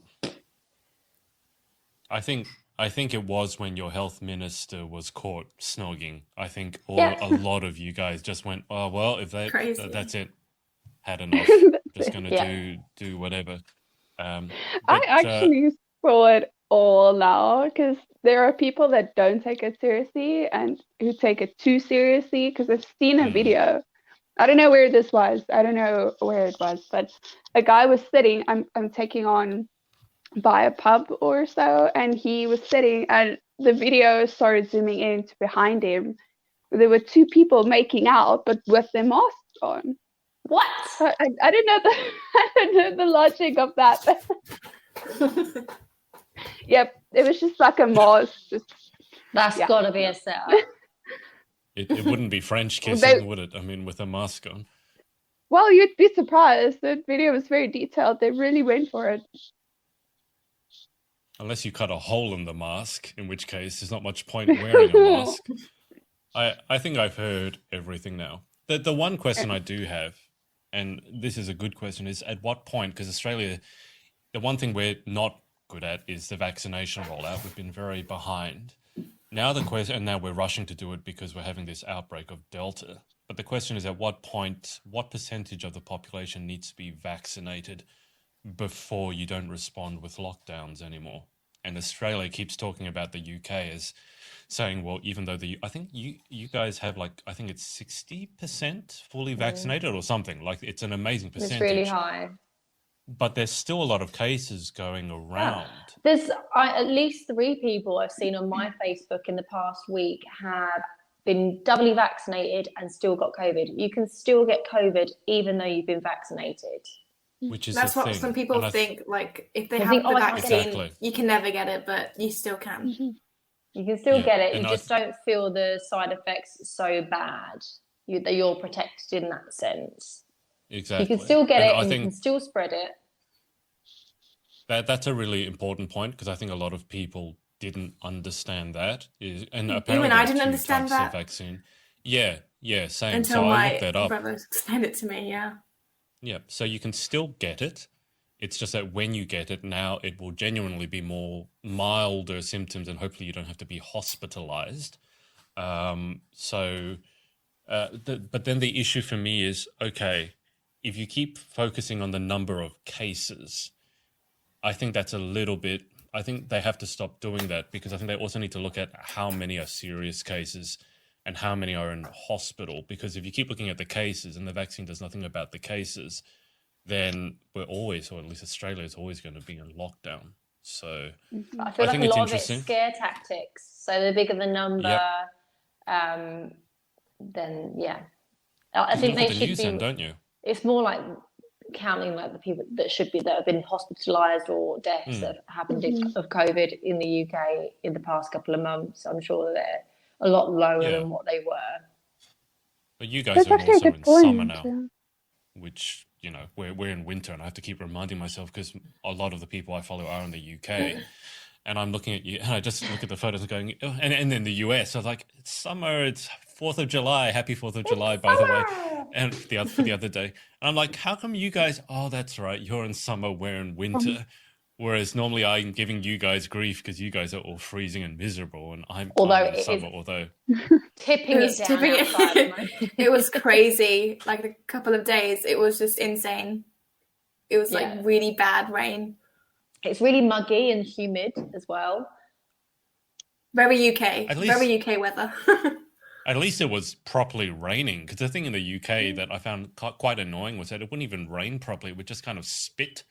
I think it was when your health minister was caught snogging. I think a lot of you guys just went, oh well, if that's it, had enough. Just gonna do whatever. I actually saw it all now, because there are people that don't take it seriously and who take it too seriously, because I've seen a video. I don't know where this was. I don't know where it was, but a guy was sitting. I'm taking on by a pub or so, and he was sitting, and the video started zooming in to behind him. There were 2 people making out, but with their masks on. What? So I don't know I don't know the logic of that. Yep, it was just like a mask. That's got to be a setup. It wouldn't be French kissing, would it? I mean, with a mask on. Well, you'd be surprised. The video was very detailed. They really went for it. Unless you cut a hole in the mask, in which case there's not much point wearing a mask. I think I've heard everything now. The one question I do have, and this is a good question, is at what point, because Australia, the one thing we're not good at is the vaccination rollout. We've been very behind. Now the question, and now we're rushing to do it because we're having this outbreak of Delta. But the question is, at what point, what percentage of the population needs to be vaccinated before you don't respond with lockdowns anymore? And Australia keeps talking about the UK as saying, well, even though I think you guys have I think it's 60% fully vaccinated or something. Like, it's an amazing percentage. It's really high. But there's still a lot of cases going around. There's at least 3 people I've seen on my Facebook in the past week have been doubly vaccinated and still got COVID. You can still get COVID even though you've been vaccinated. Which is That's what some people think. Like, if they have the vaccine, you can never get it, but you still can. You can still get it. You just don't feel the side effects so bad. That you're protected in that sense. Exactly. You can still get it, and you can still spread it. That's a really important point, because I think a lot of people didn't understand that. And apparently even I didn't understand that. Vaccine. Yeah, same. Until so my I looked that up. brother explained it to me, Yeah, so you can still get it. It's just that when you get it now, it will genuinely be more milder symptoms, and hopefully you don't have to be hospitalized. But then the issue for me is, okay, if you keep focusing on the number of cases, I think that's a little bit, I think they have to stop doing that, because I think they also need to look at how many are serious cases and how many are in hospital. Because if you keep looking at the cases and the vaccine does nothing about the cases, then we're always, or at least Australia is always going to be in lockdown. So I feel like a lot of it's scare tactics. So the bigger the number, then I think they should be. Don't you? It's more like counting like the people that have been hospitalised or deaths that have happened of COVID in the UK in the past couple of months. I'm sure they're a lot lower than what they were. But you guys are also in summer now, which, we're in winter, and I have to keep reminding myself, because a lot of the people I follow are in the UK. And I'm looking at you, and I just look at the photos and going, oh, and in the US, I was like, it's summer, it's 4th of July, happy 4th of July, by the way, and for the other day. And I'm like, how come you guys, oh, that's right, you're in summer, we're in winter. Whereas normally I'm giving you guys grief because you guys are all freezing and miserable, and I'm in summer, tipping it down. It was crazy. Like a couple of days, it was just insane. It was like really bad rain. It's really muggy and humid as well. Very UK. Very UK weather. At least it was properly raining, because the thing in the UK that I found quite annoying was that it wouldn't even rain properly. It would just kind of spit.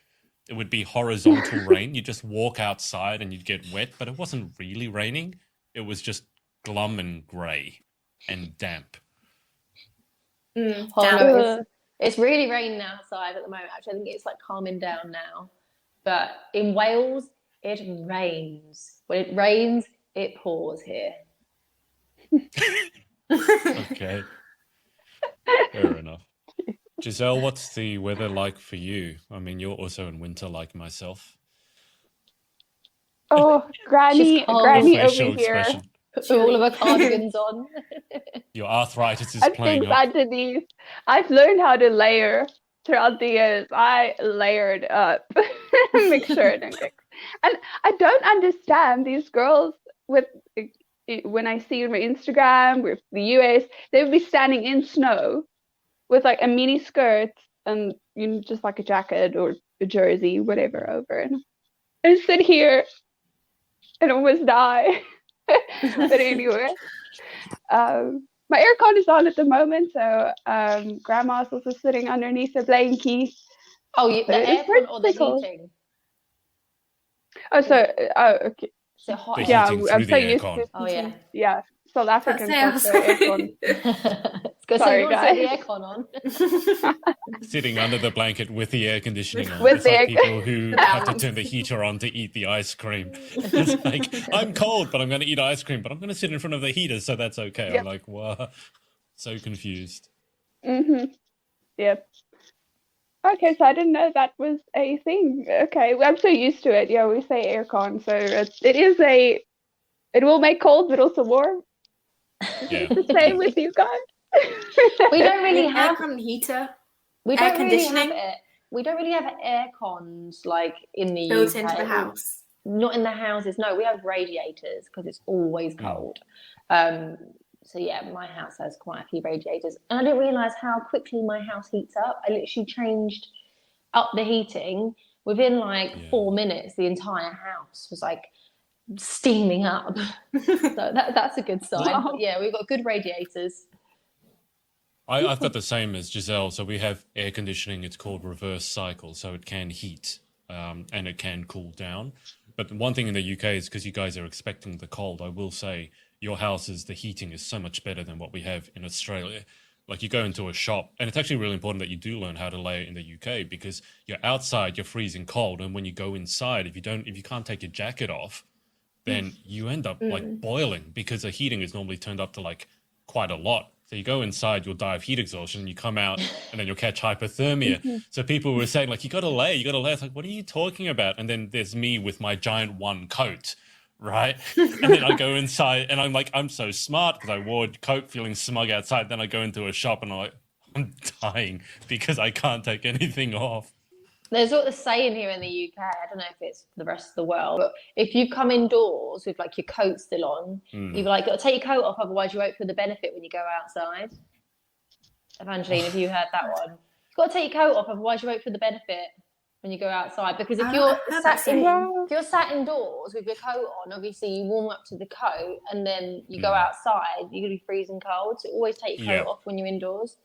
It would be horizontal rain. You just walk outside and you'd get wet, but it wasn't really raining. It was just glum and grey and damp. It's really raining outside at the moment. Actually, I think it's like calming down now. But in Wales, It rains. When it rains, it pours here. Okay. Fair enough. Giselle, what's the weather like for you? I mean, you're also in winter like myself. Oh, Granny cold. over Facial here. expression. Put all of her cardigans on. Your arthritis is And playing things up. underneath. I've learned how to layer throughout the years. I layered up. Make sure it don't get. And I don't understand these girls with when I see on my Instagram with the US, they would be standing in snow with like a mini skirt and just like a jacket or a jersey, whatever over, and I sit here and almost die. But anyway, my aircon is on at the moment, so Grandma's also sitting underneath the blankie. Oh, the aircon or the cold. heating? Oh, so okay. So hot. The Yeah, heating I'm through so the used aircon. to. Oh yeah. Yeah, South African That stuff, sounds- so aircon. So Sorry, you want to guys. put the aircon on? Sitting under the blanket with the air conditioning on. With It's the like air- people who have to turn the heater on to eat the ice cream. It's like, I'm cold, but I'm going to eat ice cream, but I'm going to sit in front of the heater, so that's okay. Yep. I'm like, wow, so confused. Yep. Okay, so I didn't know that was a thing. Okay, well, I'm so used to it. Yeah, we say aircon, so it will make cold, but also warm. Yeah. The same with you guys. We don't really have. aircon heater We air don't really have conditioning? air. We don't really have air cons like in the built UK. into the house. Not in the houses. No, we have radiators because it's always cold. So yeah, my house has quite a few radiators, and I didn't realise how quickly my house heats up. I literally changed up the heating within like 4 minutes. The entire house was like steaming up. So that's a good sign. Wow. But yeah, we've got good radiators. I've got the same as Giselle. So we have air conditioning. It's called reverse cycle. So it can heat and it can cool down. But the one thing in the UK is because you guys are expecting the cold, I will say your houses, the heating is so much better than what we have in Australia. Like you go into a shop, and it's actually really important that you do learn how to layer in the UK because you're outside, you're freezing cold. And when you go inside, if you can't take your jacket off, then you end up like boiling because the heating is normally turned up to like quite a lot. So you go inside, you'll die of heat exhaustion, and you come out and then you'll catch hypothermia. So people were saying like, you got to layer. It's like, what are you talking about? And then there's me with my giant one coat, right? And then I go inside and I'm like, I'm so smart because I wore a coat feeling smug outside. Then I go into a shop and I'm dying because I can't take anything off. There's sort of saying here in the UK, I don't know if it's for the rest of the world, but if you come indoors with like your coat still on, you've like got to take your coat off, otherwise you won't feel the benefit when you go outside. Evanjelin, have you heard that one? You've got to take your coat off, otherwise you won't feel the benefit when you go outside. Because if you're sat indoors with your coat on, obviously you warm up to the coat, and then you go outside, you're gonna be freezing cold. So always take your coat off when you're indoors.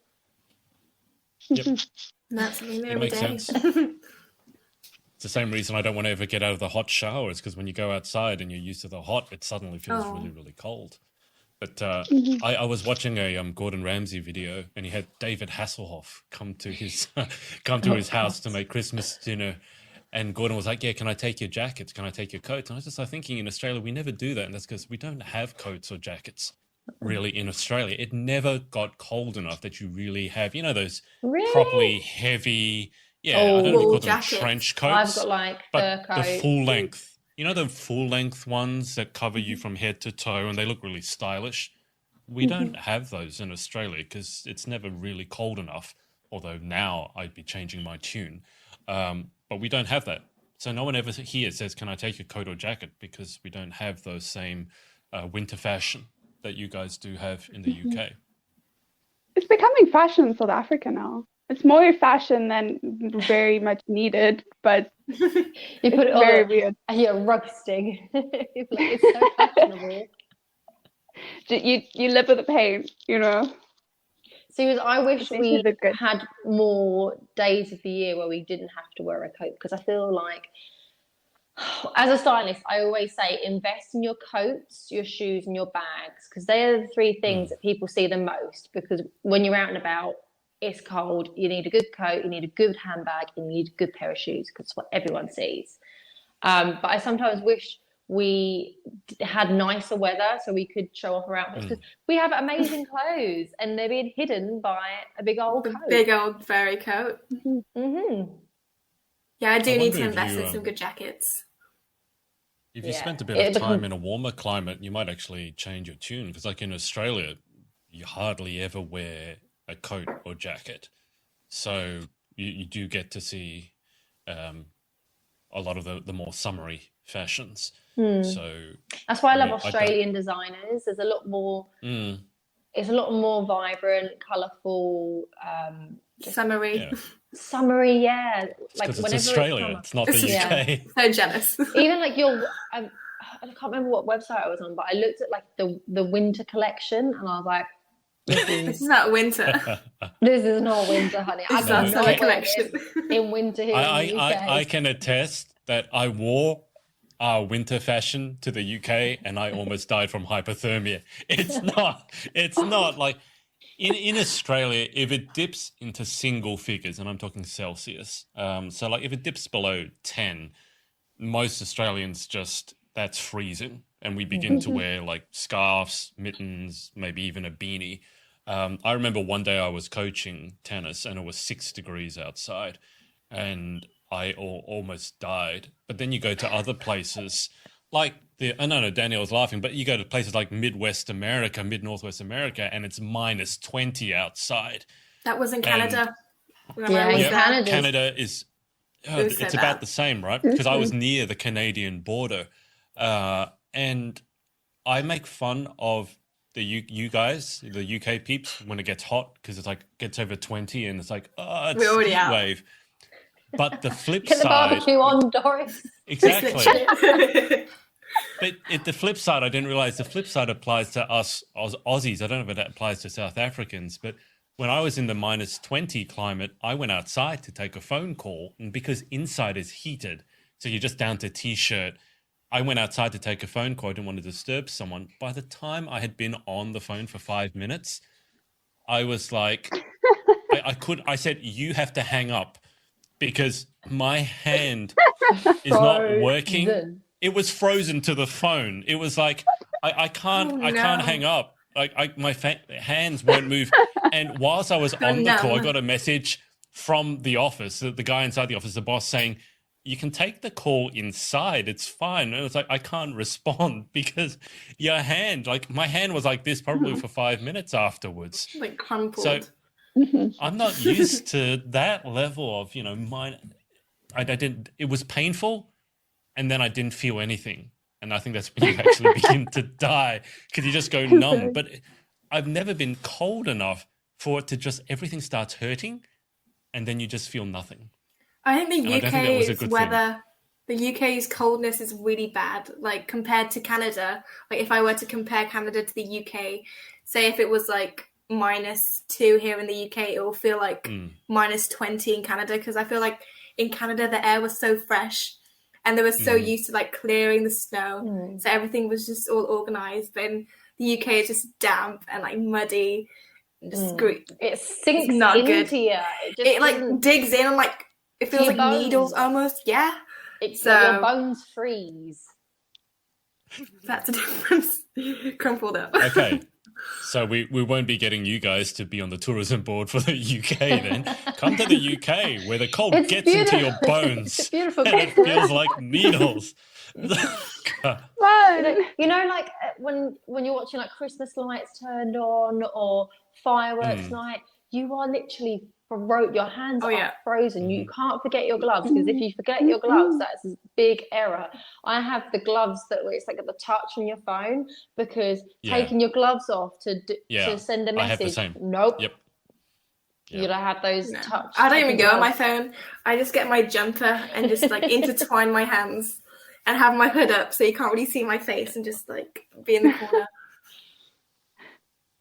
Yep. That's something It every makes day. sense. It's the same reason I don't want to ever get out of the hot shower. It's because when you go outside and you're used to the hot, it suddenly feels really, really cold. But I was watching a Gordon Ramsay video, and he had David Hasselhoff come to his house to make Christmas dinner. And Gordon was like, yeah, can I take your jackets? Can I take your coats? And I was just thinking in Australia, we never do that. And that's because we don't have coats or jackets really in Australia. It never got cold enough that you really have, those properly heavy, I don't know if you call them trench coats. I've got like but fur coat. the full length. The full length ones that cover you from head to toe and they look really stylish. We don't have those in Australia because it's never really cold enough, although now I'd be changing my tune. But we don't have that. So no one ever here says, can I take your coat or jacket? Because we don't have those same winter fashion that you guys do have in the UK. It's becoming fashion in South Africa now. It's more fashion than very much needed, but you put it very on weird. and you're roasting. It's so fashionable. You live with the pain, See, I wish This we is a good- had more days of the year where we didn't have to wear a coat, because I feel like, as a stylist, I always say invest in your coats, your shoes, and your bags, because they're the three things that people see the most. Because when you're out and about, it's cold, you need a good coat, you need a good handbag, and you need a good pair of shoes, because it's what everyone sees. But I sometimes wish we had nicer weather so we could show off our outfits, because we have amazing clothes and they're being hidden by a big old coat. Big old furry coat. Yeah, I do need to wonder if invest you, in some good jackets. If you Yeah. spent a bit of time in a warmer climate, you might actually change your tune, because like in Australia, you hardly ever wear a coat or jacket. So you do get to see a lot of the more summery fashions. So That's why I love mean, I Australian designers. There's a lot more. It's a lot more vibrant, colourful, Summery. Yeah. summery. Yeah, like because whenever it's Australia, summer. it's not the Yeah. UK. So jealous. Even like I can't remember what website I was on, but I looked at like the winter collection, and I was like, This is not winter. this is not winter, honey. I This is could not not summer wear collection. this in winter here in the UK. I can attest that I wore winter fashion to the UK and I almost died from hypothermia. It's not like in Australia, if it dips into single figures, and I'm talking Celsius, so like if it dips below 10, most Australians that's freezing, and we begin to wear like scarves, mittens, maybe even a beanie. I remember one day I was coaching tennis and it was 6 degrees outside and I almost died. But then you go to other places like I know Danielle's laughing, but you go to places like Midwest America, Mid-Northwest America, and it's minus 20 outside. That was in Canada. Canada is, it's about the same, right? Because I was near the Canadian border. And I make fun of you guys, the UK peeps, when it gets hot, because it's like gets over 20 and it's like, oh, it's we're already heat out. wave. But the flip Get the side, barbecue on, Doris. exactly. But the flip side, I didn't realize the flip side applies to us Aussies. I don't know if that applies to South Africans, but when I was in the minus 20 climate, I went outside to take a phone call, and because inside is heated, so you're just down to t-shirt. I went outside to take a phone call. I didn't want to disturb someone. By the time I had been on the phone for 5 minutes, I was like, I said, you have to hang up because my hand is not working. It was frozen to the phone. It was like, I can't hang up. Like my hands won't move. And whilst I was on the call, I got a message from the office, the guy inside the office, the boss, saying, you can take the call inside. It's fine. And it's like, I can't respond because your hand, like my hand was like this probably for 5 minutes afterwards. Like crumpled. So I'm not used to that level of, I didn't, it was painful and then I didn't feel anything. And I think that's when you actually begin to die because you just go numb. But I've never been cold enough for it to just, everything starts hurting and then you just feel nothing. I think the UK's weather, thing. the UK's coldness is really bad, like compared to Canada. Like if I were to compare Canada to the UK, say if it was like -2 here in the UK, it will feel like -20 in Canada because I feel like in Canada the air was so fresh and they were so used to like clearing the snow. So everything was just all organised. But in the UK it's just damp and like muddy. Just it sinks not into good. you. It like digs in and like it feels like bones. needles almost. Yeah. It's so like your bones freeze. That's a difference. Crumpled up. Okay. So we won't be getting you guys to be on the tourism board for the UK then. Come to the UK where the cold gets into your bones. It's beautiful. And it feels like needles. Like when you're watching like Christmas lights turned on or fireworks night, you are literally your hands are frozen. You can't forget your gloves because if you forget your gloves, that's a big error. I have the gloves that where it's like at the touch on your phone because taking your gloves off to send a message. I have the same. Nope. Yep. You gotta have those touch. I don't even go on my phone. I just get my jumper and just like intertwine my hands and have my hood up so you can't really see my face and just like be in the corner.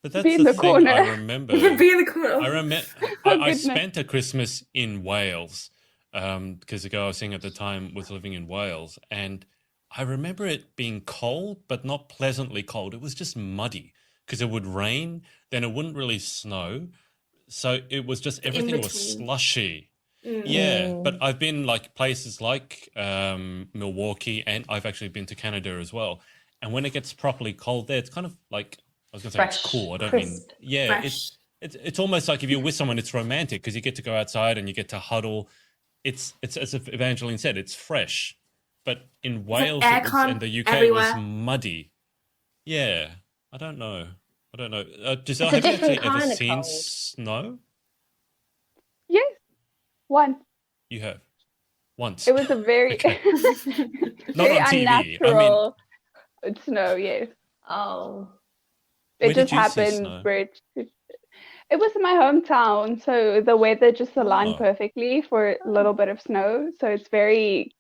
But that's the thing I remember. Be in the corner. I remember. I spent a Christmas in Wales because the girl I was seeing at the time was living in Wales, and I remember it being cold, but not pleasantly cold. It was just muddy because it would rain, then it wouldn't really snow, so it was just everything was slushy. Yeah, but I've been like places like Milwaukee, and I've actually been to Canada as well. And when it gets properly cold there, it's kind of like, I was going to say Fresh, it's cool. I don't crisp, mean, yeah, fresh. it's almost like if you're with someone, it's romantic because you get to go outside and you get to huddle. It's as Evangeline said, it's fresh. But in Wales and the UK, it was muddy. Yeah, I don't know. Giselle, have you actually ever seen snow? Yes, once. You have? Once? It was a very, Okay. Not very on TV. unnatural snow, yes. Oh. It Where just did you see happened snow? where it was in my hometown, so the weather just aligned Oh. perfectly for a little bit of snow. So it's an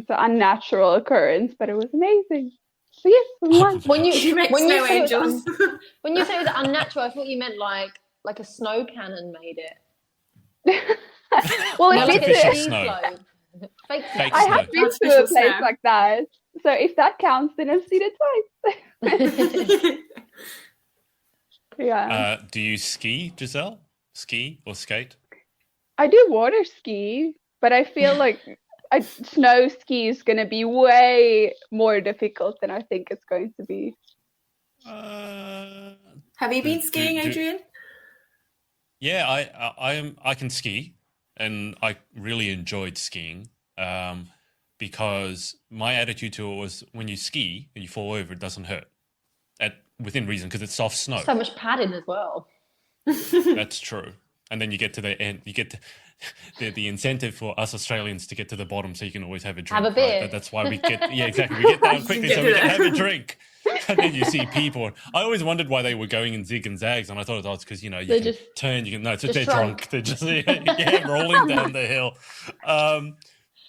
unnatural occurrence, but it was amazing. So yes, once. When You make when snow you said it was angels. when you said it was unnatural, I thought you meant like a snow cannon made it. Well, No, if like Artificial a ski snow. slope. Fake Fake snow. I have snow. been to a Artificial place snow. like that, so if that counts, then I've seen it twice. Yeah, Do you ski, Giselle? Ski or skate? I do water ski, but I feel like a snow ski is going to be way more difficult than I think it's going to be. Have you been skiing, Adrian? Yeah, I can ski, and I really enjoyed skiing because my attitude to it was when you ski and you fall over, it doesn't hurt within reason because it's soft snow. So much padding as well. That's true. And then you get to the end, you get to, the incentive for us Australians to get to the bottom so you can always have a drink. Have a beer. Right? That's why we get, yeah, exactly. We get down quickly so we can have a drink. And then you see people. I always wondered why they were going in zig and zags, and I thought it was because, you know, you can turn, you can, no, it's just they're drunk. They're just, yeah, rolling down the hill.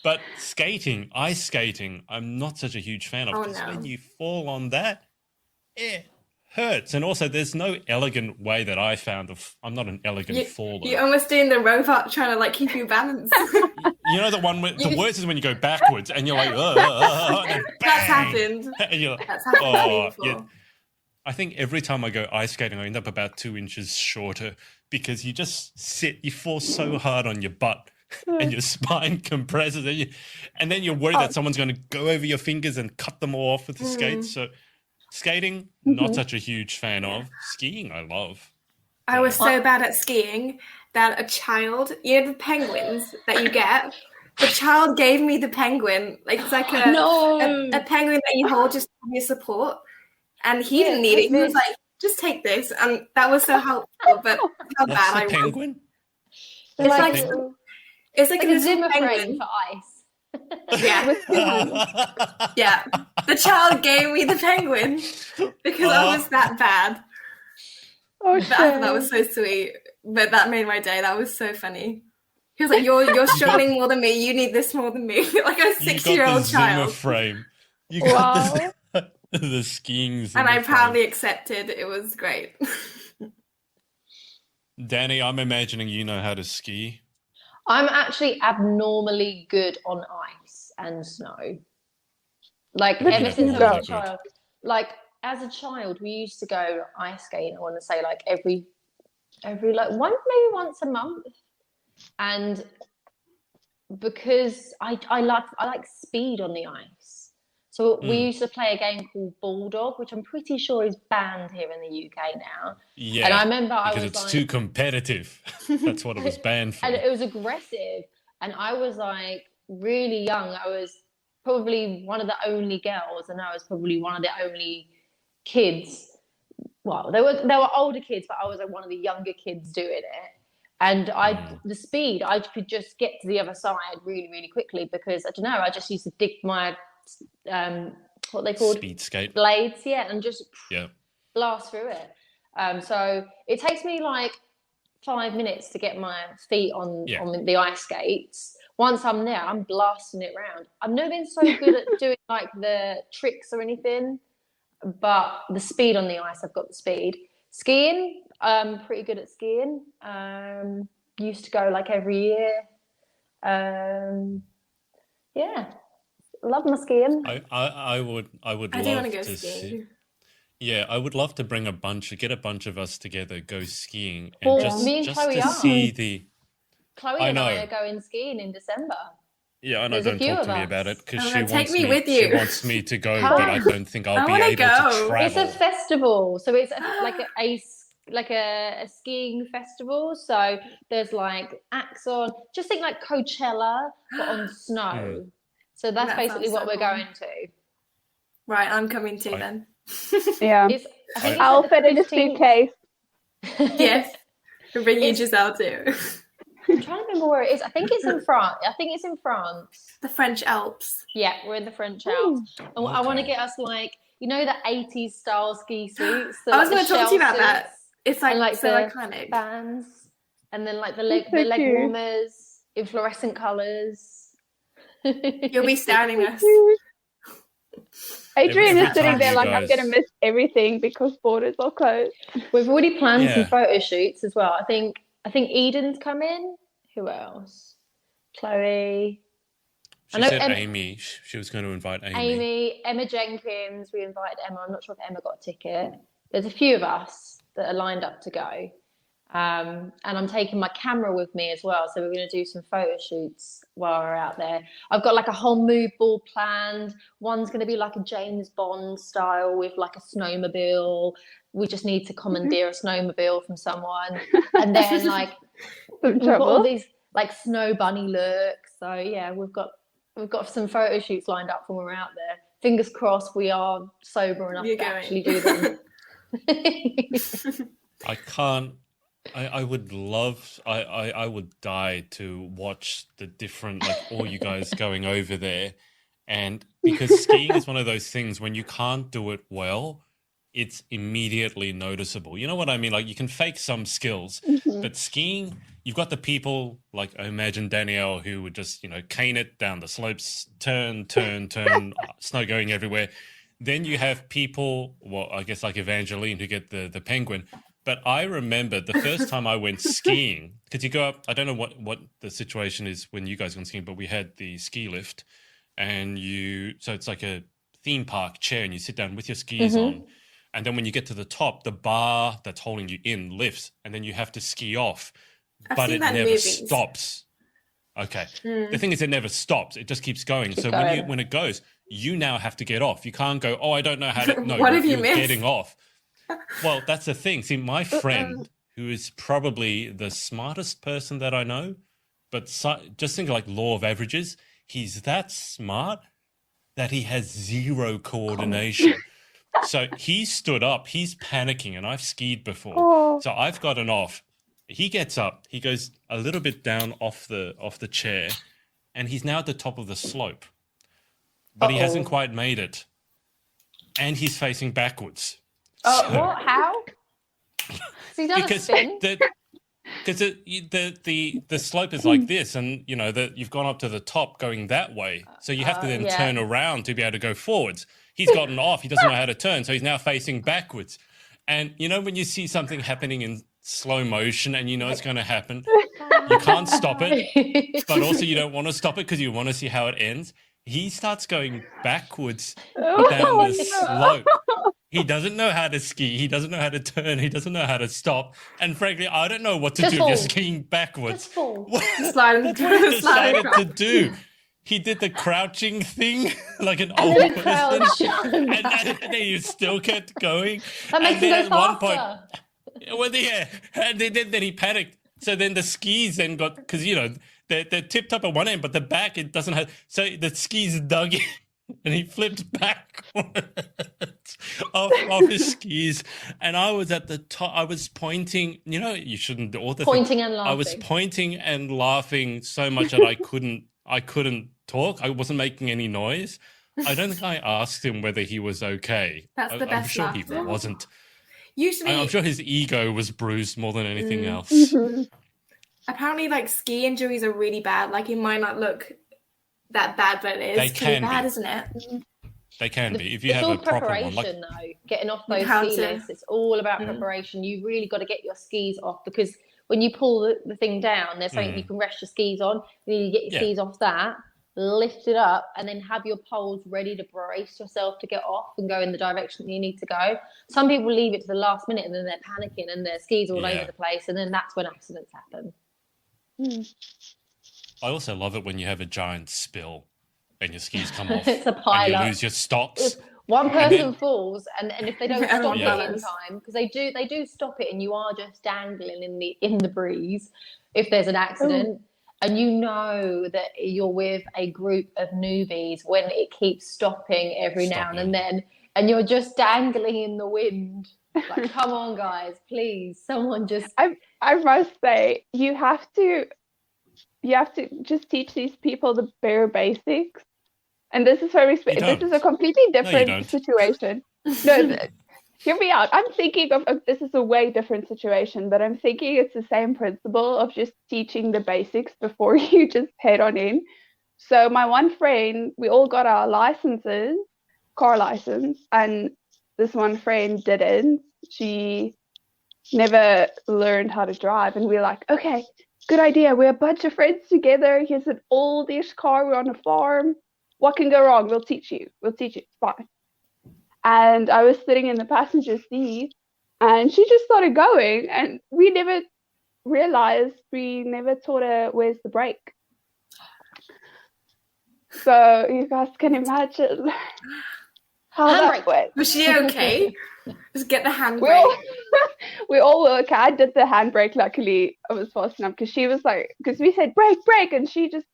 But skating, ice skating, I'm not such a huge fan of because when you fall on that, it hurts. And also there's no elegant way that I found I'm not an elegant faller. You're almost doing the robot trying to like keep you balanced. You know the one where the worst is when you go backwards and you're like, and then bang! That's happened. And you're like, That's happened to me before. yeah. I think every time I go ice skating, I end up about 2 inches shorter because you just you fall so hard on your butt and your spine compresses and then you're worried that someone's going to go over your fingers and cut them all off with the skates. So skating, not such a huge fan of. Skiing, I love. I was so bad at skiing that a child, you know the penguins that you get? The child gave me the penguin. Like it's like a penguin that you hold just for your support. And he didn't need it. He was like, just take this. And that was so helpful, but how What's bad I the was. penguin? It's like a Zimmer penguin frame for ice. Yeah. Yeah. The child gave me the penguin because I was that bad. Oh, but I thought that was so sweet. But that made my day. That was so funny. He was like, you're struggling more than me. You need this more than me. Like a 6-year-old child. Zimmer frame. You got the skiing Zimmer and I proudly frame. accepted. It was great. Danny, I'm imagining you know how to ski. I'm actually abnormally good on ice and snow. Like ever since I was a child. Like as a child, we used to go ice skating. I want to say like every like maybe once a month. And because I like speed on the ice. So we used to play a game called Bulldog, which I'm pretty sure is banned here in the UK now. Yeah, and I remember because it's too competitive. That's what it was banned for. And it was aggressive. And I was like really young. I was probably one of the only girls, and I was probably one of the only kids. Well, there were older kids, but I was like one of the younger kids doing it. And the speed, I could just get to the other side really, really quickly because I don't know. I just used to dig my what they called speed skate blades, and just blast through it. So it takes me like 5 minutes to get my feet on the ice skates. Once I'm there, I'm blasting it round. I've never been so good at doing like the tricks or anything, but the speed on the ice, I've got the speed. Skiing, I'm pretty good at skiing. Used to go like every year. Love my skiing. I would love do want to go to skiing. Yeah, I would love to bring get a bunch of us together, go skiing, Well, and just me and Chloe to are. see Chloe I and know. I are going skiing in December. Yeah, I know. There's a Don't few talk of to me us. about it because Oh, she then take wants me me. with She you. wants me to go, Come. but I don't think I'll I be wanna able go. to travel. It's a festival, so it's like a skiing festival. So there's like acts on. Just think like Coachella, but on snow. So that's That basically sounds what so we're cool. going to. Right, I'm coming too I- then. Yeah. It's, I think I'll it's like fit in the a 15th. suitcase. Yes. We'll bring you It's- Giselle too. I'm trying to remember where it is. I think it's in France. I think it's in France. The French Alps. Yeah, we're in the French Alps. And I want to Okay. get us like, you know, the 80s style ski suits. I was going going to talk to you about that. It's like, and like so the iconic. bands, and then like the That's leg so cute. warmers in fluorescent colours. You'll be styling us. Adrian Every is sitting time there you like, I'm guys- going to miss everything because borders are closed. We've already planned some Yeah. photo shoots as well. I think Eden's come in. Who else? Chloe, She I know said Em- Amy. She was going to invite Amy. Amy, Emma Jenkins. We invited Emma. I'm not sure if Emma got a ticket. There's a few of us that are lined up to go. And I'm taking my camera with me as well. So we're going to do some photo shoots while we're out there. I've got like a whole mood board planned. One's going to be like a James Bond style with like a snowmobile. We just need to commandeer a snowmobile from someone. And then like Some we've got all trouble. these like snow bunny looks. So yeah, we've got some photo shoots lined up when we're out there. Fingers crossed we are sober enough You're to going. actually do them. I can't. I would love. I would die to watch the different, like all you guys going over there, and because skiing is one of those things when you can't do it well, it's immediately noticeable. You know what I mean? Like you can fake some skills, but skiing, you've got the people like I imagine Danielle who would just cane it down the slopes, turn, snow going everywhere. Then you have people, well, I guess like Evanjelin who get the penguin. But I remember the first time I went skiing, because you go up, I don't know what the situation is when you guys went skiing, but we had the ski lift and so it's like a theme park chair and you sit down with your skis on. And then when you get to the top, the bar that's holding you in lifts and then you have to ski off, I've but seen it that in never movies. stops. Okay. The thing is it never stops. It just keeps going. So going. when it goes, you now have to get off. You can't go, oh, I don't know how to. No, What have you you're missed? getting off. Well, that's the thing. See, my friend, who is probably the smartest person that I know, but just think like law of averages, he's that smart that he has zero coordination. So he stood up, he's panicking, and I've skied before. Oh. So I've gotten off. He gets up, he goes a little bit down off the chair, and he's now at the top of the slope. But he hasn't quite made it. And he's facing backwards. What? How? So he done a Because spin? the slope is like this, and you've gone up to the top going that way, so you have to then yeah. turn around to be able to go forwards. He's gotten off; he doesn't know how to turn, so he's now facing backwards. And when you see something happening in slow motion, and it's going to happen, you can't stop it, but also you don't want to stop it because you want to see how it ends. He starts going backwards down the slope. He doesn't know how to ski. He doesn't know how to turn. He doesn't know how to stop. And frankly, I don't know what to Just do if you're fall. skiing backwards. Just fall. Sliding, That's what he decided across. to do. He did the crouching thing like an And old then person. crouch. And then he still kept going. That makes and him then go at one faster. point, well, yeah, and then he panicked. So then the skis then got, because they're tipped up at one end, but the back it doesn't have. So the skis dug in, and he flipped backwards off his skis. And I was at the top. I was pointing. You shouldn't do all the Pointing and I was laughing. pointing and laughing so much that I couldn't talk. I wasn't making any noise. I don't think I asked him whether he was okay. That's the I'm best sure he laughter. wasn't. Usually, I'm sure his ego was bruised more than anything else. apparently, like ski injuries are really bad. Like it might not look that bad, but it They is pretty can bad, be. isn't it? They can be if you It's have all a proper preparation, one. though. Getting off those How ski to- lifts, it's all about preparation. You really got to get your skis off, because when you pull the thing down, there's something you can rest your skis on. You need to get your Yeah. skis off that, lift it up, and then have your poles ready to brace yourself to get off and go in the direction that you need to go. Some people leave it to the last minute and then they're panicking and their skis all Yeah. over the place, and then that's when accidents happen. I also love it when you have a giant spill and your skis come off It's a and pile you up. lose your stocks. One person falls, and if they don't Everyone stop it in balance. time, because they do stop it, and you are just dangling in the breeze if there's an accident, and you know that you're with a group of newbies when it keeps stopping every now and then, and you're just dangling in the wind. Like, come on, guys, please, someone just. I must say, you have to just teach these people the bare basics. And this is where this is a completely different situation. No, hear me out. I'm thinking of this is a way different situation, but I'm thinking it's the same principle of just teaching the basics before you just head on in. So my one friend, we all got our licenses, car license, and this one friend didn't. She never learned how to drive, and we're like, okay, good idea. We're a bunch of friends together. Here's an oldish car. We're on a farm. What can go wrong? We'll teach you. It's fine. And I was sitting in the passenger seat, and she just started going, and we never realized we never taught her where's the brake. So you guys can imagine how that went. Was she okay? Just get the handbrake. We all were okay. I did the handbrake. Luckily, I was fast enough because she was like, because we said brake, and she just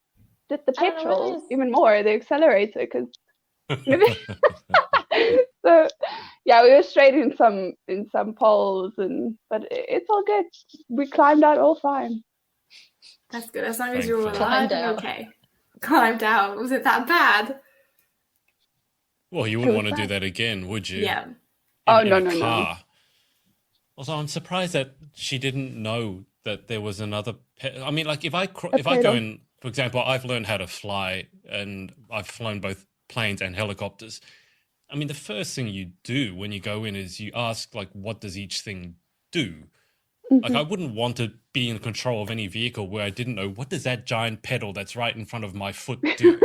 did the petrol even more, the accelerator, because so yeah, we were straight in some poles, but it's all good. We climbed out all fine. That's good, as long as you were alive and okay. Climbed out. Was it that bad? Well, you wouldn't want to do that again, would you? Yeah. In a car. Also, I'm surprised that she didn't know that there was another I mean, like if I go in, for example, I've learned how to fly and I've flown both planes and helicopters. I mean, the first thing you do when you go in is you ask, like, what does each thing do? Like, I wouldn't want to be in control of any vehicle where I didn't know, what does that giant pedal that's right in front of my foot do?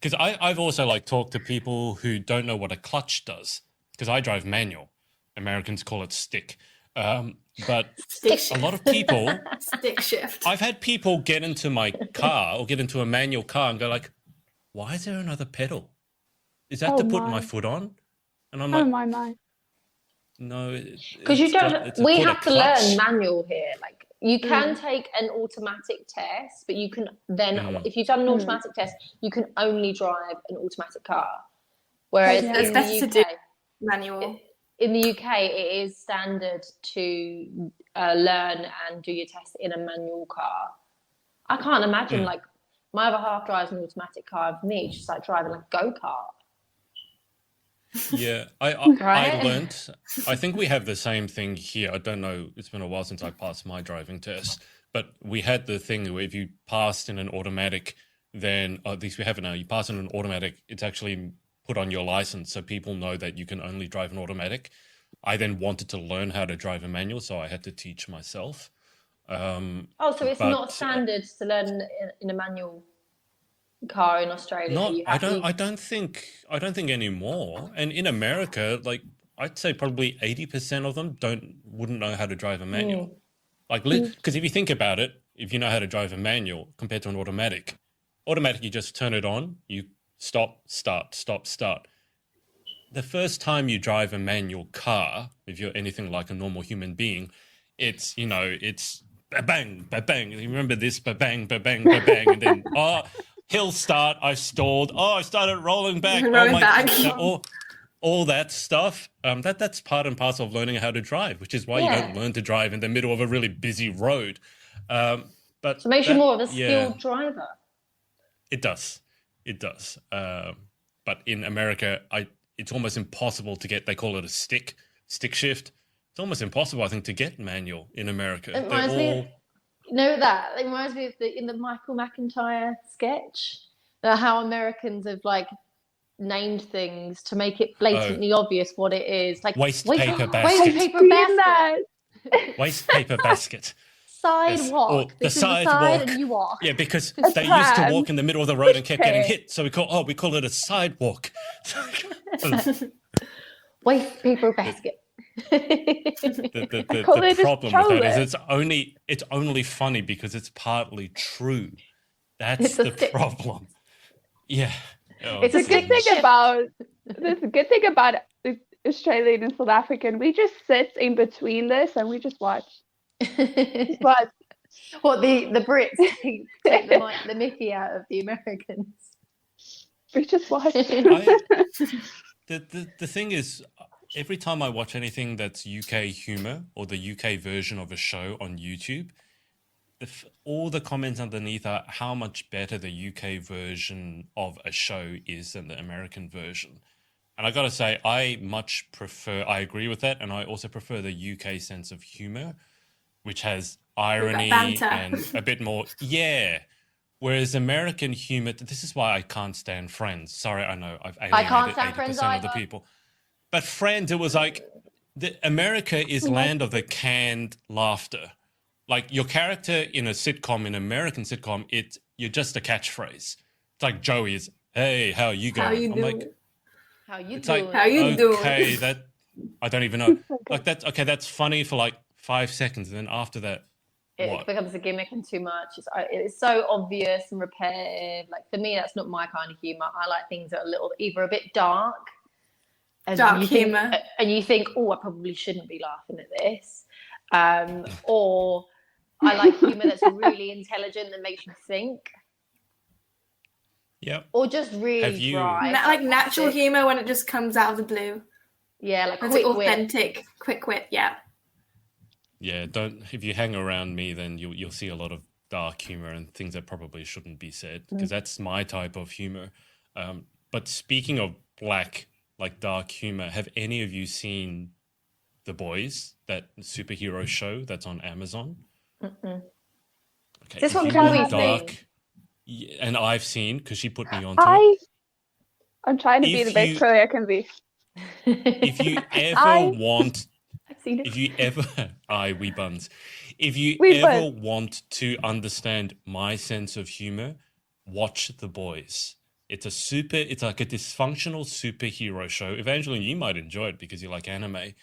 Because I've also, like, talked to people who don't know what a clutch does, because I drive manual. Americans call it stick. But a lot of people... Stick shift. I've had people get into my car or get into a manual car and go like, why is there another pedal? Is that to put my foot on? And I'm like, my. No. Because you don't... We have to learn manual here. Like, you can take an automatic test, but you can then... If you've done an automatic test, you can only drive an automatic car. Whereas it's better to do manual. In the UK, it is standard to learn and do your test in a manual car. I can't imagine, like, my other half drives an automatic car, and for me, it's just like driving a go-kart. Yeah, I learned. I think we have the same thing here. I don't know. It's been a while since I passed my driving test, but we had the thing where if you passed in an automatic, then at least we have it now. You pass in an automatic, it's actually put on your license so people know that you can only drive an automatic. I then wanted to learn how to drive a manual, so I had to teach myself. So it's not standard to learn in a manual car in Australia? I don't think anymore. And in America, like, I'd say probably 80% of them wouldn't know how to drive a manual. Like, because if you think about it, if you know how to drive a manual compared to an automatic, you just turn it on, you stop, start. The first time you drive a manual car, if you're anything like a normal human being, it's ba-bang, ba-bang. You remember this, ba-bang, ba-bang, ba-bang. And then, hill start, I stalled. I started rolling back. All that stuff. That's part and parcel of learning how to drive, which is why you don't learn to drive in the middle of a really busy road. But so it makes you more of a skilled driver. It does. But in America, it's almost impossible to get. They call it a stick shift. It's almost impossible, I think, to get manual in America. It reminds me of in the Michael McIntyre sketch, how Americans have like named things to make it blatantly obvious what it is. Like waste paper basket. Waste paper basket. Sidewalk. The sidewalk. And you walk. Yeah, because they used to walk in the middle of the road and kept getting hit. So we call it a sidewalk. Waste paper basket. The call it problem just with that troll is it's only funny because it's partly true. That's It's a the stick. problem. Yeah. Oh, It's a The good stick thing shift. about Australian and South African, we just sit in between this and we just watch. But What the Brits take the Mickey out of the Americans. we just watch. The thing is, every time I watch anything that's UK humor or the UK version of a show on YouTube, all the comments underneath are how much better the UK version of a show is than the American version. And I got to say, I agree with that. And I also prefer the UK sense of humor, which has irony banter. and a bit more. Yeah. Whereas American humor, this is why I can't stand Friends. Sorry, I know I've alienated can't stand 80% Friends of the either. people. But Friends, it was like, America is land of the canned laughter. Like your character in a sitcom, in an American sitcom, you're just a catchphrase. It's like Joey is, hey, how are you going? How you I'm like, doing? How you it's doing? like, How you doing? okay, that I don't even know. Like that's funny for like 5 seconds, and then after that, It what? becomes a gimmick and too much. It's so obvious and repetitive. Like for me, that's not my kind of humor. I like things that are either a bit dark, Dark humor, and you think, oh, I probably shouldn't be laughing at this, or I like humor that's really intelligent that makes you think. Yep. Or just really dry. Like natural humor when it just comes out of the blue. Yeah, like it's quick authentic, quick wit. Yeah. Yeah, if you hang around me, then you'll see a lot of dark humor and things that probably shouldn't be said, because that's my type of humor. But speaking of black, like dark humor, have any of you seen The Boys, that superhero show that's on Amazon? Mm-mm. Okay, This if one you Chloe's want dark, and I've seen, because she put me onto it. I'm trying to be the best Chloe I can be. If you ever want, I've seen it. if you ever, we buns. If you We ever want to understand my sense of humor, watch The Boys. It's like a dysfunctional superhero show. Evanjelin, you might enjoy it because you like anime.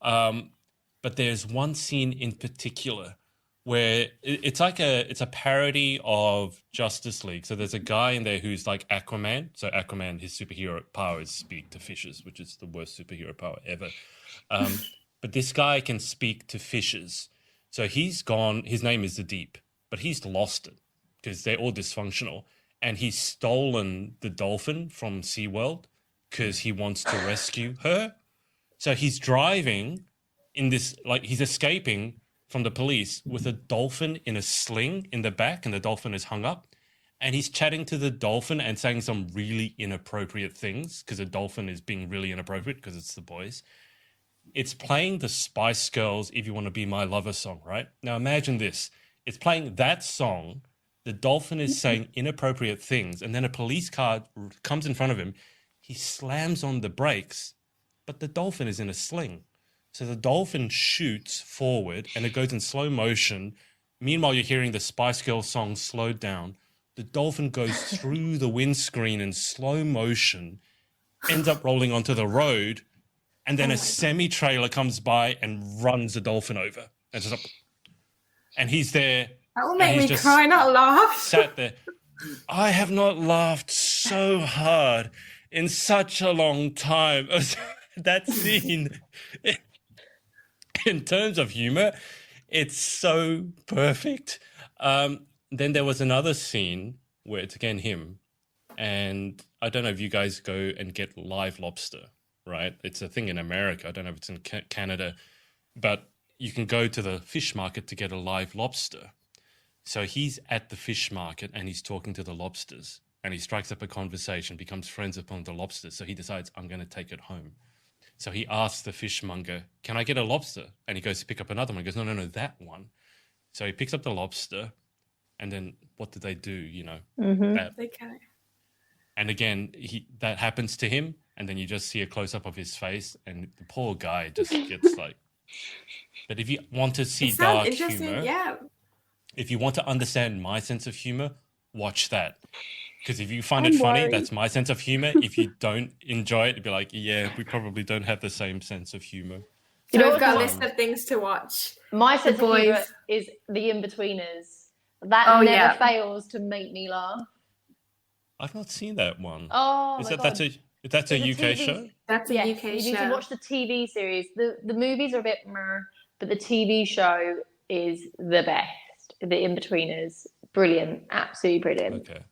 But there's one scene in particular where it's a parody of Justice League. So there's a guy in there who's like Aquaman. So Aquaman, his superhero power is speak to fishes, which is the worst superhero power ever. But this guy can speak to fishes. So he's gone, his name is the Deep, but he's lost it because they're all dysfunctional. And he's stolen the dolphin from SeaWorld because he wants to rescue her. So he's driving in this, like he's escaping from the police with a dolphin in a sling in the back, and the dolphin is hung up. And he's chatting to the dolphin and saying some really inappropriate things because the dolphin is being really inappropriate because it's The Boys. It's playing the Spice Girls' If You Want to Be My Lover song, right? Now imagine this. It's playing that song. The dolphin is saying inappropriate things, and then a police car comes in front of him. He slams on the brakes, but the dolphin is in a sling. So the dolphin shoots forward, and it goes in slow motion. Meanwhile, you're hearing the Spice Girls song slowed down. The dolphin goes through the windscreen in slow motion, ends up rolling onto the road, and then a semi-trailer comes by and runs the dolphin over. And he's there. That will make me cry, not laugh. Sat there. I have not laughed so hard in such a long time. That scene, in terms of humor, it's so perfect. Then there was another scene where it's again him. And I don't know if you guys go and get live lobster, right? It's a thing in America. I don't know if it's in Canada. But you can go to the fish market to get a live lobster. So he's at the fish market and he's talking to the lobsters, and he strikes up a conversation, becomes friends with one of the lobsters. So he decides, I'm going to take it home. So he asks the fishmonger, can I get a lobster? And he goes to pick up another one. He goes, no, that one. So he picks up the lobster, and then what do? You know, They can. And again, that happens to him, and then you just see a close-up of his face, and the poor guy just gets like... But if you want to see dark humor... Yeah. If you want to understand my sense of humor, watch that. Because if you find it funny, that's my sense of humor. If you don't enjoy it, you'd be like, yeah, we probably don't have the same sense of humor. So know we've got a what's list of things to watch. my sense of boys. humour is The In-Betweeners. That never fails to make me laugh. I've not seen that one. Oh Is my that God. that's a It's UK TV show? That's a Yes, UK you need show. to watch the TV series. The movies are a bit meh, but the TV show is the best. The In-Betweeners, brilliant, absolutely brilliant. Okay.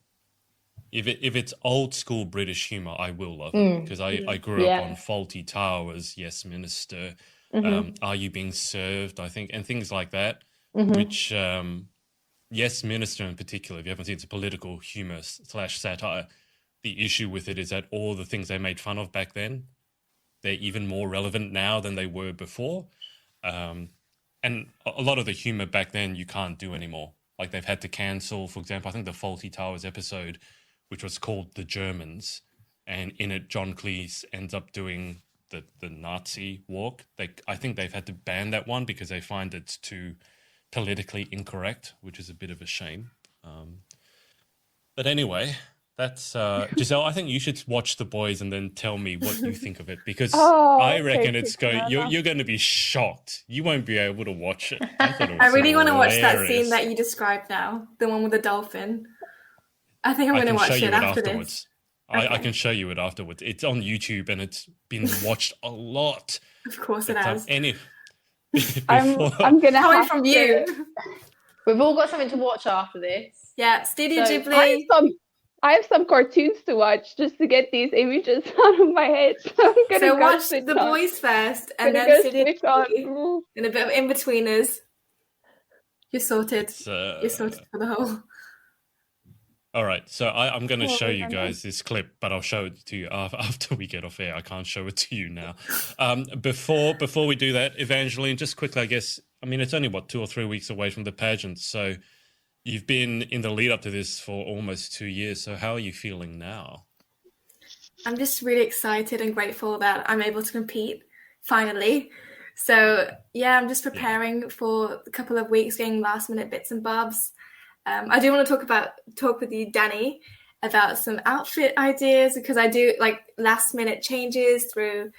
If it's old school British humor, I will love it because I grew up on Faulty Towers, Yes Minister, Are You Being Served? I think, and things like that. Which Yes Minister in particular, if you haven't seen, it's a political humor / satire. The issue with it is that all the things they made fun of back then, they're even more relevant now than they were before. And a lot of the humor back then you can't do anymore. Like they've had to cancel, for example, I think the Faulty Towers episode, which was called The Germans, and in it John Cleese ends up doing the Nazi walk. I think they've had to ban that one because they find it's too politically incorrect, which is a bit of a shame. But anyway, that's Giselle. I think you should watch The Boys and then tell me what you think of it, because I reckon it's going. You're going to be shocked. You won't be able to watch it. I really want to watch that scene that you described now, the one with the dolphin. I think I'm going to watch it afterwards. Okay. I can show you it afterwards. It's on YouTube and it's been watched a lot. Of course it has. I'm gonna have from you. We've all got something to watch after this. Yeah, Studio Ghibli. I have some cartoons to watch just to get these images out of my head. So I'm gonna watch The Boys first, and then Studio Ghibli, and a bit of In-Betweeners. You're sorted. You're sorted for the whole. All right, so I'm going to show you guys this clip, but I'll show it to you after we get off air. I can't show it to you now. Before we do that, Evanjelin, just quickly, I guess, I mean, it's only, 2 or 3 weeks away from the pageant, so you've been in the lead up to this for almost 2 years, so how are you feeling now? I'm just really excited and grateful that I'm able to compete, finally. So, yeah, I'm just preparing for a couple of weeks, getting last-minute bits and bobs. I do want to talk with you, Danny, about some outfit ideas, because I do like last minute changes through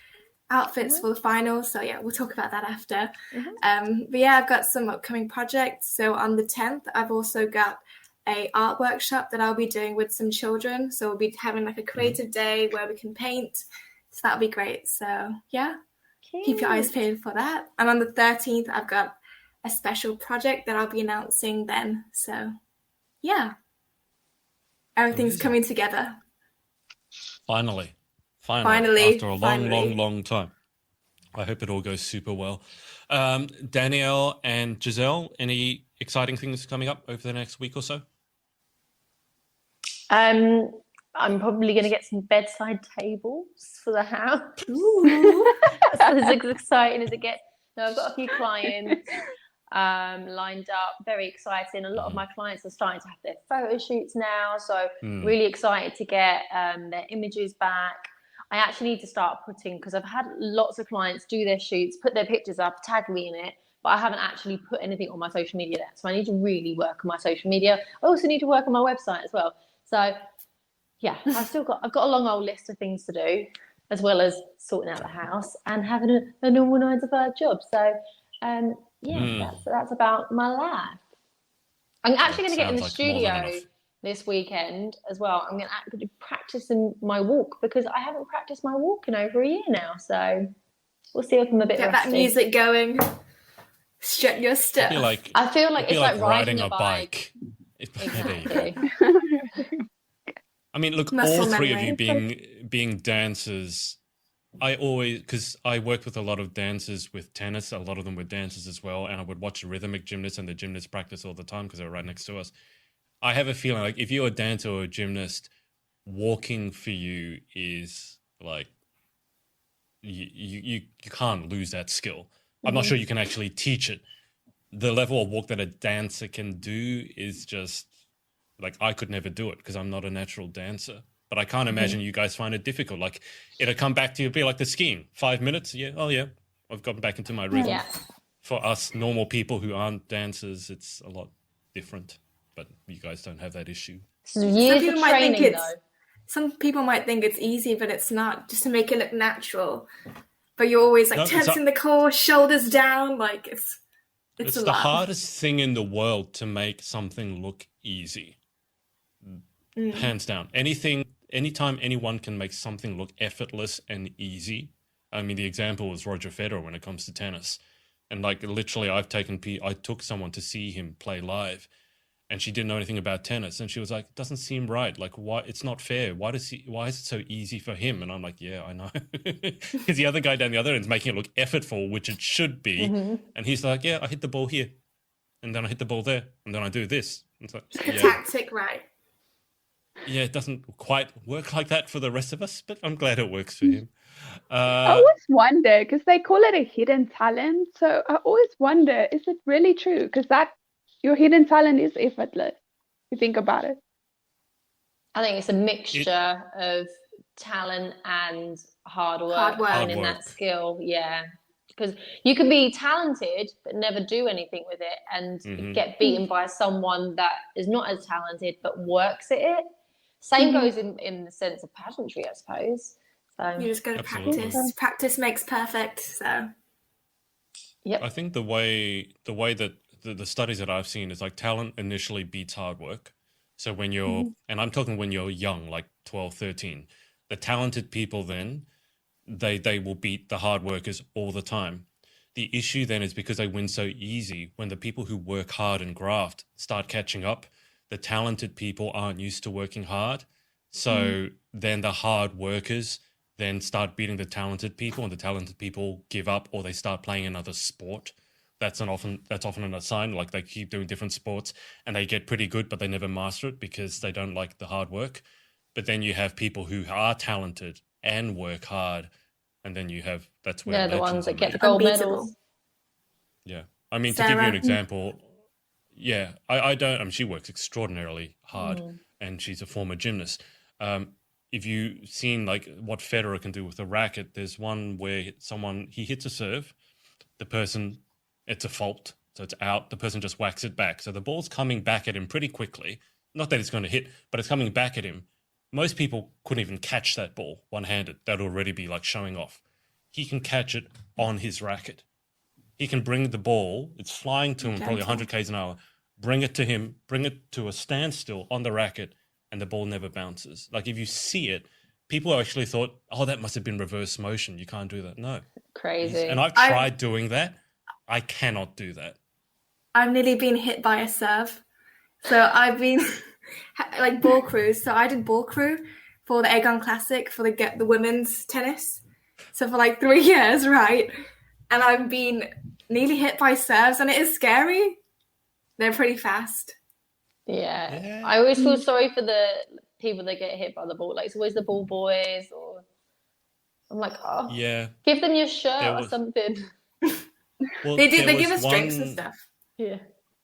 outfits for the final. So yeah, we'll talk about that after. But yeah, I've got some upcoming projects. So on the 10th, I've also got a art workshop that I'll be doing with some children. So we'll be having like a creative day where we can paint. So that'll be great. So yeah, keep your eyes peeled for that. And on the 13th, I've got a special project that I'll be announcing then. So yeah, everything's coming together. Finally. After a long time. I hope it all goes super well. Danielle and Giselle, any exciting things coming up over the next week or so? I'm probably going to get some bedside tables for the house. Ooh. That's as exciting as it gets. No, I've got a few clients lined up, very exciting. A lot of my clients are starting to have their photo shoots now, so really excited to get their images back. I actually need to start putting, because I've had lots of clients do their shoots, put their pictures up, tag me in it, but I haven't actually put anything on my social media yet. So I need to really work on my social media. I also need to work on my website as well. So yeah, I've got a long old list of things to do, as well as sorting out the house and having a normal 9-to-5 job. So that's about my life. I'm actually going to get in the studio this weekend as well. I'm going to actually practice my walk, because I haven't practiced my walk in over a year now. So we'll see if I'm a bit Get rusty. that music going. Strut your stuff. I feel like it's like riding a bike. Exactly. I mean, look, all three of you being dancers, because I work with a lot of dancers with tennis, a lot of them were dancers as well, and I would watch the rhythmic gymnasts and the gymnasts practice all the time because they're right next to us. I have a feeling like if you're a dancer or a gymnast, walking for you is like, you can't lose that skill. I'm not sure you can actually teach it. The level of walk that a dancer can do is just, like, I could never do it because I'm not a natural dancer. But I can't imagine you guys find it difficult. Like, it'll come back to you, be like the skiing. 5 minutes, I've gotten back into my rhythm. Yeah. For us normal people who aren't dancers, it's a lot different. But you guys don't have that issue. Some people might think it's easy, but it's not. Just to make it look natural. but you're always like No, tensing the core, shoulders down. Like it's it's a the lot. hardest thing in the world to make something look easy. Hands down. Anytime anyone can make something look effortless and easy. I mean, the example was Roger Federer when it comes to tennis. And like literally I took someone to see him play live, and she didn't know anything about tennis, and she was like, it doesn't seem right. Like, why? It's not fair. Why is it so easy for him? And I'm like, yeah, I know. Because the other guy down the other end is making it look effortful, which it should be. And he's like, yeah, I hit the ball here, and then I hit the ball there, and then I do this. It's like, The tactic, right? Yeah, it doesn't quite work like that for the rest of us, but I'm glad it works for him. I always wonder, because they call it a hidden talent. So I always wonder, is it really true? Because your hidden talent is effortless, if you think about it. I think it's a mixture of talent and hard work. And that skill, yeah. Because you can be talented but never do anything with it, and get beaten by someone that is not as talented but works at it. Same goes in the sense of pageantry, I suppose. So you just got to practice. Practice makes perfect. So yep. I think the way that the studies that I've seen is like talent initially beats hard work. So when you're, and I'm talking when you're young, like 12, 13, the talented people then, they will beat the hard workers all the time. The issue then is because they win so easy, when the people who work hard and graft start catching up, the talented people aren't used to working hard. So then the hard workers then start beating the talented people, and the talented people give up, or they start playing another sport. That's often a sign, like they keep doing different sports and they get pretty good, but they never master it because they don't like the hard work. But then you have people who are talented and work hard, and then that's where they're the ones that get the gold gold medals. Yeah, I mean, to give you an example, yeah, I don't. I mean, she works extraordinarily hard, and she's a former gymnast. If you've seen like what Federer can do with a racket, there's one where he hits a serve, the person, it's a fault, so it's out. The person just whacks it back, so the ball's coming back at him pretty quickly. Not that it's going to hit, but it's coming back at him. Most people couldn't even catch that ball one-handed. That'd already be like showing off. He can catch it on his racket. He can bring the ball, it's flying to him probably 100 k's an hour, bring it to him, bring it to a standstill on the racket, and the ball never bounces. Like if you see it, people actually thought, oh, that must have been reverse motion. You can't do that. No. Crazy. And I've tried doing that. I cannot do that. I've nearly been hit by a serve. So I've been like ball crews. So I did ball crew for the Egon Classic for the women's tennis. So for like 3 years, right? And I've been nearly hit by serves, and it is scary. They're pretty fast. Yeah. I always feel sorry for the people that get hit by the ball. Like it's always the ball boys, or I'm like, oh, yeah, give them your shirt or something. Well, they give us drinks and stuff. Yeah.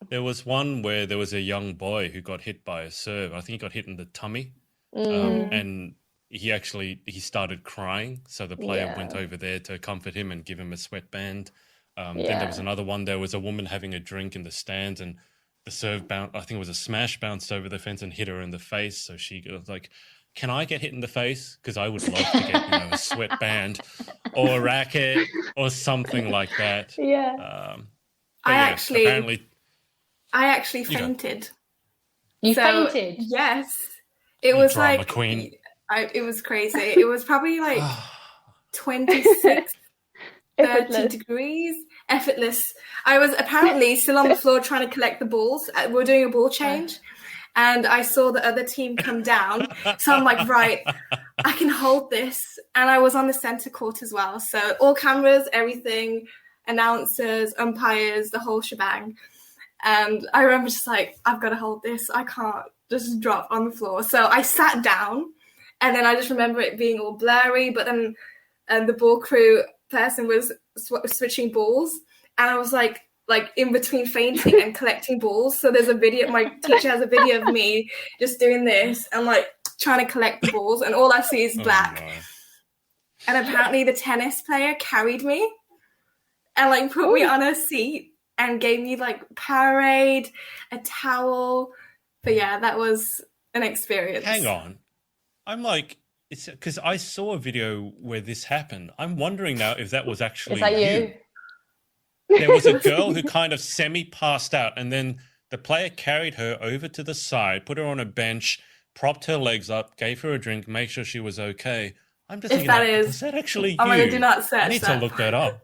There was one where there was a young boy who got hit by a serve. I think he got hit in the tummy, and he started crying. So the player went over there to comfort him and give him a sweatband. Then there was another one. There was a woman having a drink in the stands, and the serve I think it was a smash, bounced over the fence and hit her in the face. So she was like, can I get hit in the face? Because I would love to get a sweatband or a racket or something like that. Yeah. I actually fainted. You fainted? Yes. It was drama like queen. It was crazy. It was probably like 26, 30 degrees. Effortless. I was apparently still on the floor trying to collect the balls. We were doing a ball change. And I saw the other team come down. So I'm like, right, I can hold this. And I was on the center court as well. So all cameras, everything, announcers, umpires, the whole shebang. And I remember just like, I've got to hold this. I can't just drop on the floor. So I sat down, and then I just remember it being all blurry. But then the ball crew person was switching balls. And I was like in between fainting and collecting balls. So there's a video, my teacher has a video of me just doing this and like trying to collect the balls, and all I see is black. And apparently the tennis player carried me and like put me on a seat and gave me like Powerade, a towel. But yeah, that was an experience. Hang on. I'm like, It's because I saw a video where this happened. I'm wondering now if that was actually Is that you? There was a girl who kind of semi-passed out, and then the player carried her over to the side, put her on a bench, propped her legs up, gave her a drink, made sure she was okay. I'm just thinking, was that actually you? Oh my God, do not search I need to look that up.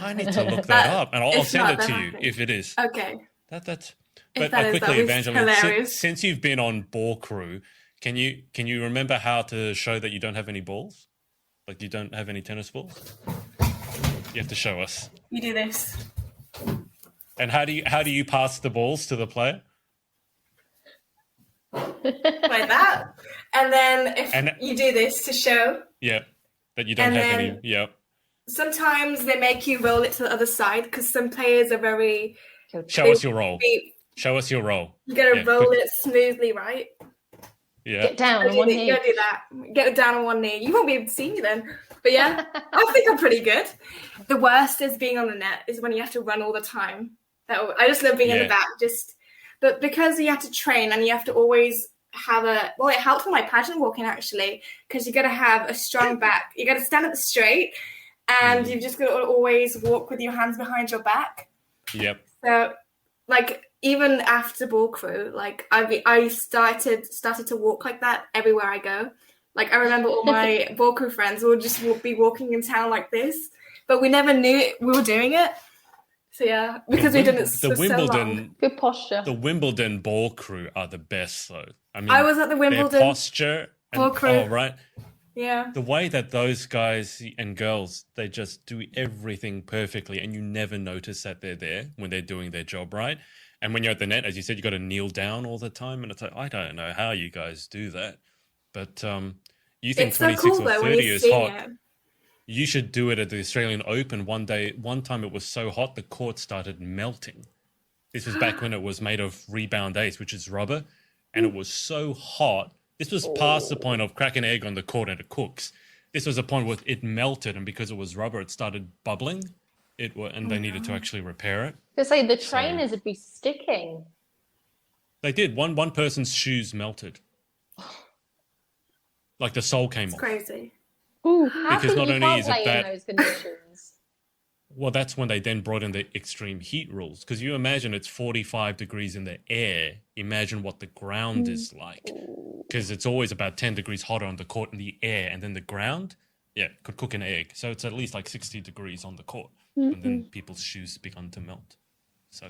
I need to look that up, and I'll send it to you if it is. Okay. But that quickly, Evanjelin, hilarious. since you've been on Ball Crew, can you remember how to show that you don't have any balls? Like you don't have any tennis balls? You have to show us. You do this. And how do you pass the balls to the player? Like that. And then you do this to show. Yeah. That you don't have any. Yeah. Sometimes they make you roll it to the other side because some players are very. Show us your roll. Show us your roll. You gotta roll it smoothly, right? Yeah. Get down on one knee. You gotta do that. Get down on one knee. You won't be able to see me then. But yeah, I think I'm pretty good. The worst is being on the net is when you have to run all the time. I just love being in the back. But because you have to train and you have to always have it helped with my pageant walking actually, because you got to have a strong back. You got to stand up straight, and you've just got to always walk with your hands behind your back. Yep. So, like even after Ball Crew, like I started to walk like that everywhere I go. Like I remember all my Ball Crew friends would just be walking in town like this, but we never knew we were doing it. So yeah, because we did it for so long. Good posture. The Wimbledon Ball Crew are the best, though. I mean, I was at the Wimbledon their posture Ball Crew. Oh, right. Yeah. The way that those guys and girls, they just do everything perfectly, and you never notice that they're there when they're doing their job right. And when you're at the net, as you said, you got to kneel down all the time, and it's like, I don't know how you guys do that, but you think it's 26 so cool, or though, 30 is hot. It. You should do it at the Australian Open one day. One time it was so hot, the court started melting. This was back when it was made of rebound ace, which is rubber. And it was so hot. This was past the point of crack an egg on the court and it cooks. This was a point where it melted. And because it was rubber, it started bubbling. And they needed to actually repair it. I was say the trainers would be sticking. They did. One person's shoes melted. Like the sole came off. Crazy. Ooh, because not only is it that, in those conditions? Well, that's when they then brought in the extreme heat rules. Because you imagine it's 45 degrees in the air. Imagine what the ground is like. Because it's always about 10 degrees hotter on the court in the air. And then the ground, could cook an egg. So it's at least like 60 degrees on the court. And then people's shoes begun to melt. So,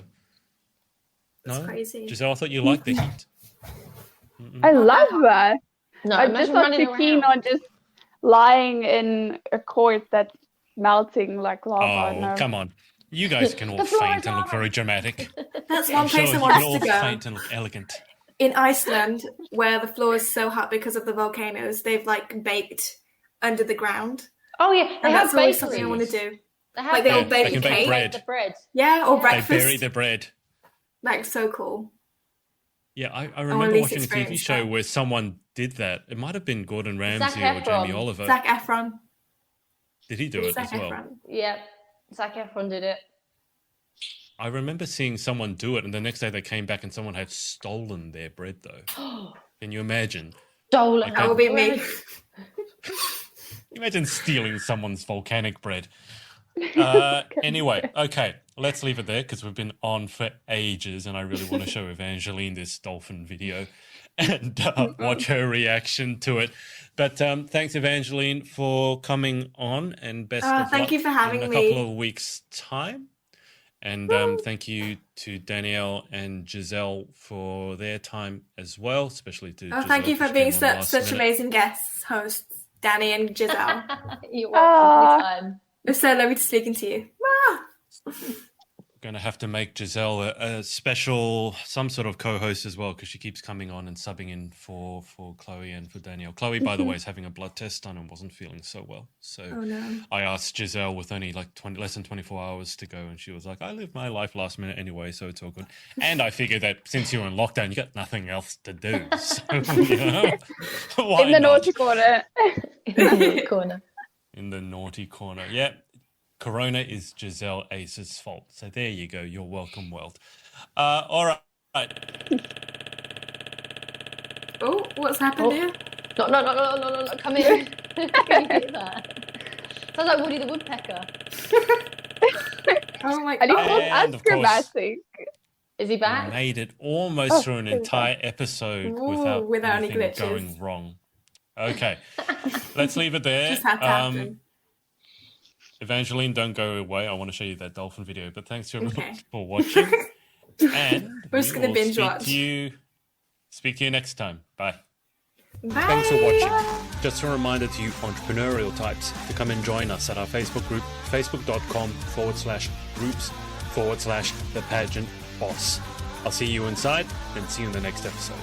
that's crazy. Giselle, I thought you liked the heat. I love that. No, I'm just not too keen on just lying in a court that's melting like lava. Oh, no. come on. You guys can all faint and look very dramatic. That's one place I want to go. Faint and look elegant. In Iceland, where the floor is so hot because of the volcanoes, they've like baked under the ground. Oh yeah, and that's always something I want to do. They all bake the cake. Bake bread. Yeah, or breakfast. They bury the bread. Like so cool. Yeah, I remember watching a TV show where someone did that. It might have been Gordon Ramsay or Jamie Oliver. Zac Efron. Did he do it as well? Yeah, Zac Efron did it. I remember seeing someone do it, and the next day they came back and someone had stolen their bread, though. Can you imagine? Stolen? That would be me. Imagine stealing someone's volcanic bread. Anyway, okay, let's leave it there because we've been on for ages and I really want to show Evanjelin this dolphin video and watch her reaction to it. But thanks, Evanjelin, for coming on and best of luck thank you for having in a me. couple of weeks' time. And thank you to Danielle and Giselle for their time as well, especially to Giselle. Thank you for being such amazing guests, hosts, Danny and Giselle. You're welcome anytime. It's so lovely to speaking to you. We're going to have to make Giselle a special, some sort of co-host as well, because she keeps coming on and subbing in for Chloe and for Danielle. Chloe, by the way, is having a blood test done and wasn't feeling so well. So I asked Giselle with only like less than 24 hours to go, and she was like, I live my life last minute anyway, so it's all good. And I figured that since you're in lockdown, you got nothing else to do. So, why in the not? naughty corner. In the naughty corner. In the naughty corner. Yeah. Corona is Giselle Ace's fault. So there you go. You're welcome, world. All right. Oh, what's happened here? No, come here. Can you hear that? Sounds like Woody the Woodpecker. Oh my And he god. was And of course- acrobatic. Is he back? Made it almost through an there we go. entire episode Ooh, without any anything glitches. going wrong. Okay, let's leave it there. Just had to happen. Evangeline, don't go away. I want to show you that dolphin video. But thanks everyone Okay. for watching. And We're just gonna will binge speak watch. Speak to you next time. Bye. Bye. Thanks for watching. Just a reminder to you entrepreneurial types to come and join us at our Facebook group, facebook.com/groups/the Pageant Boss. I'll see you inside and see you in the next episode.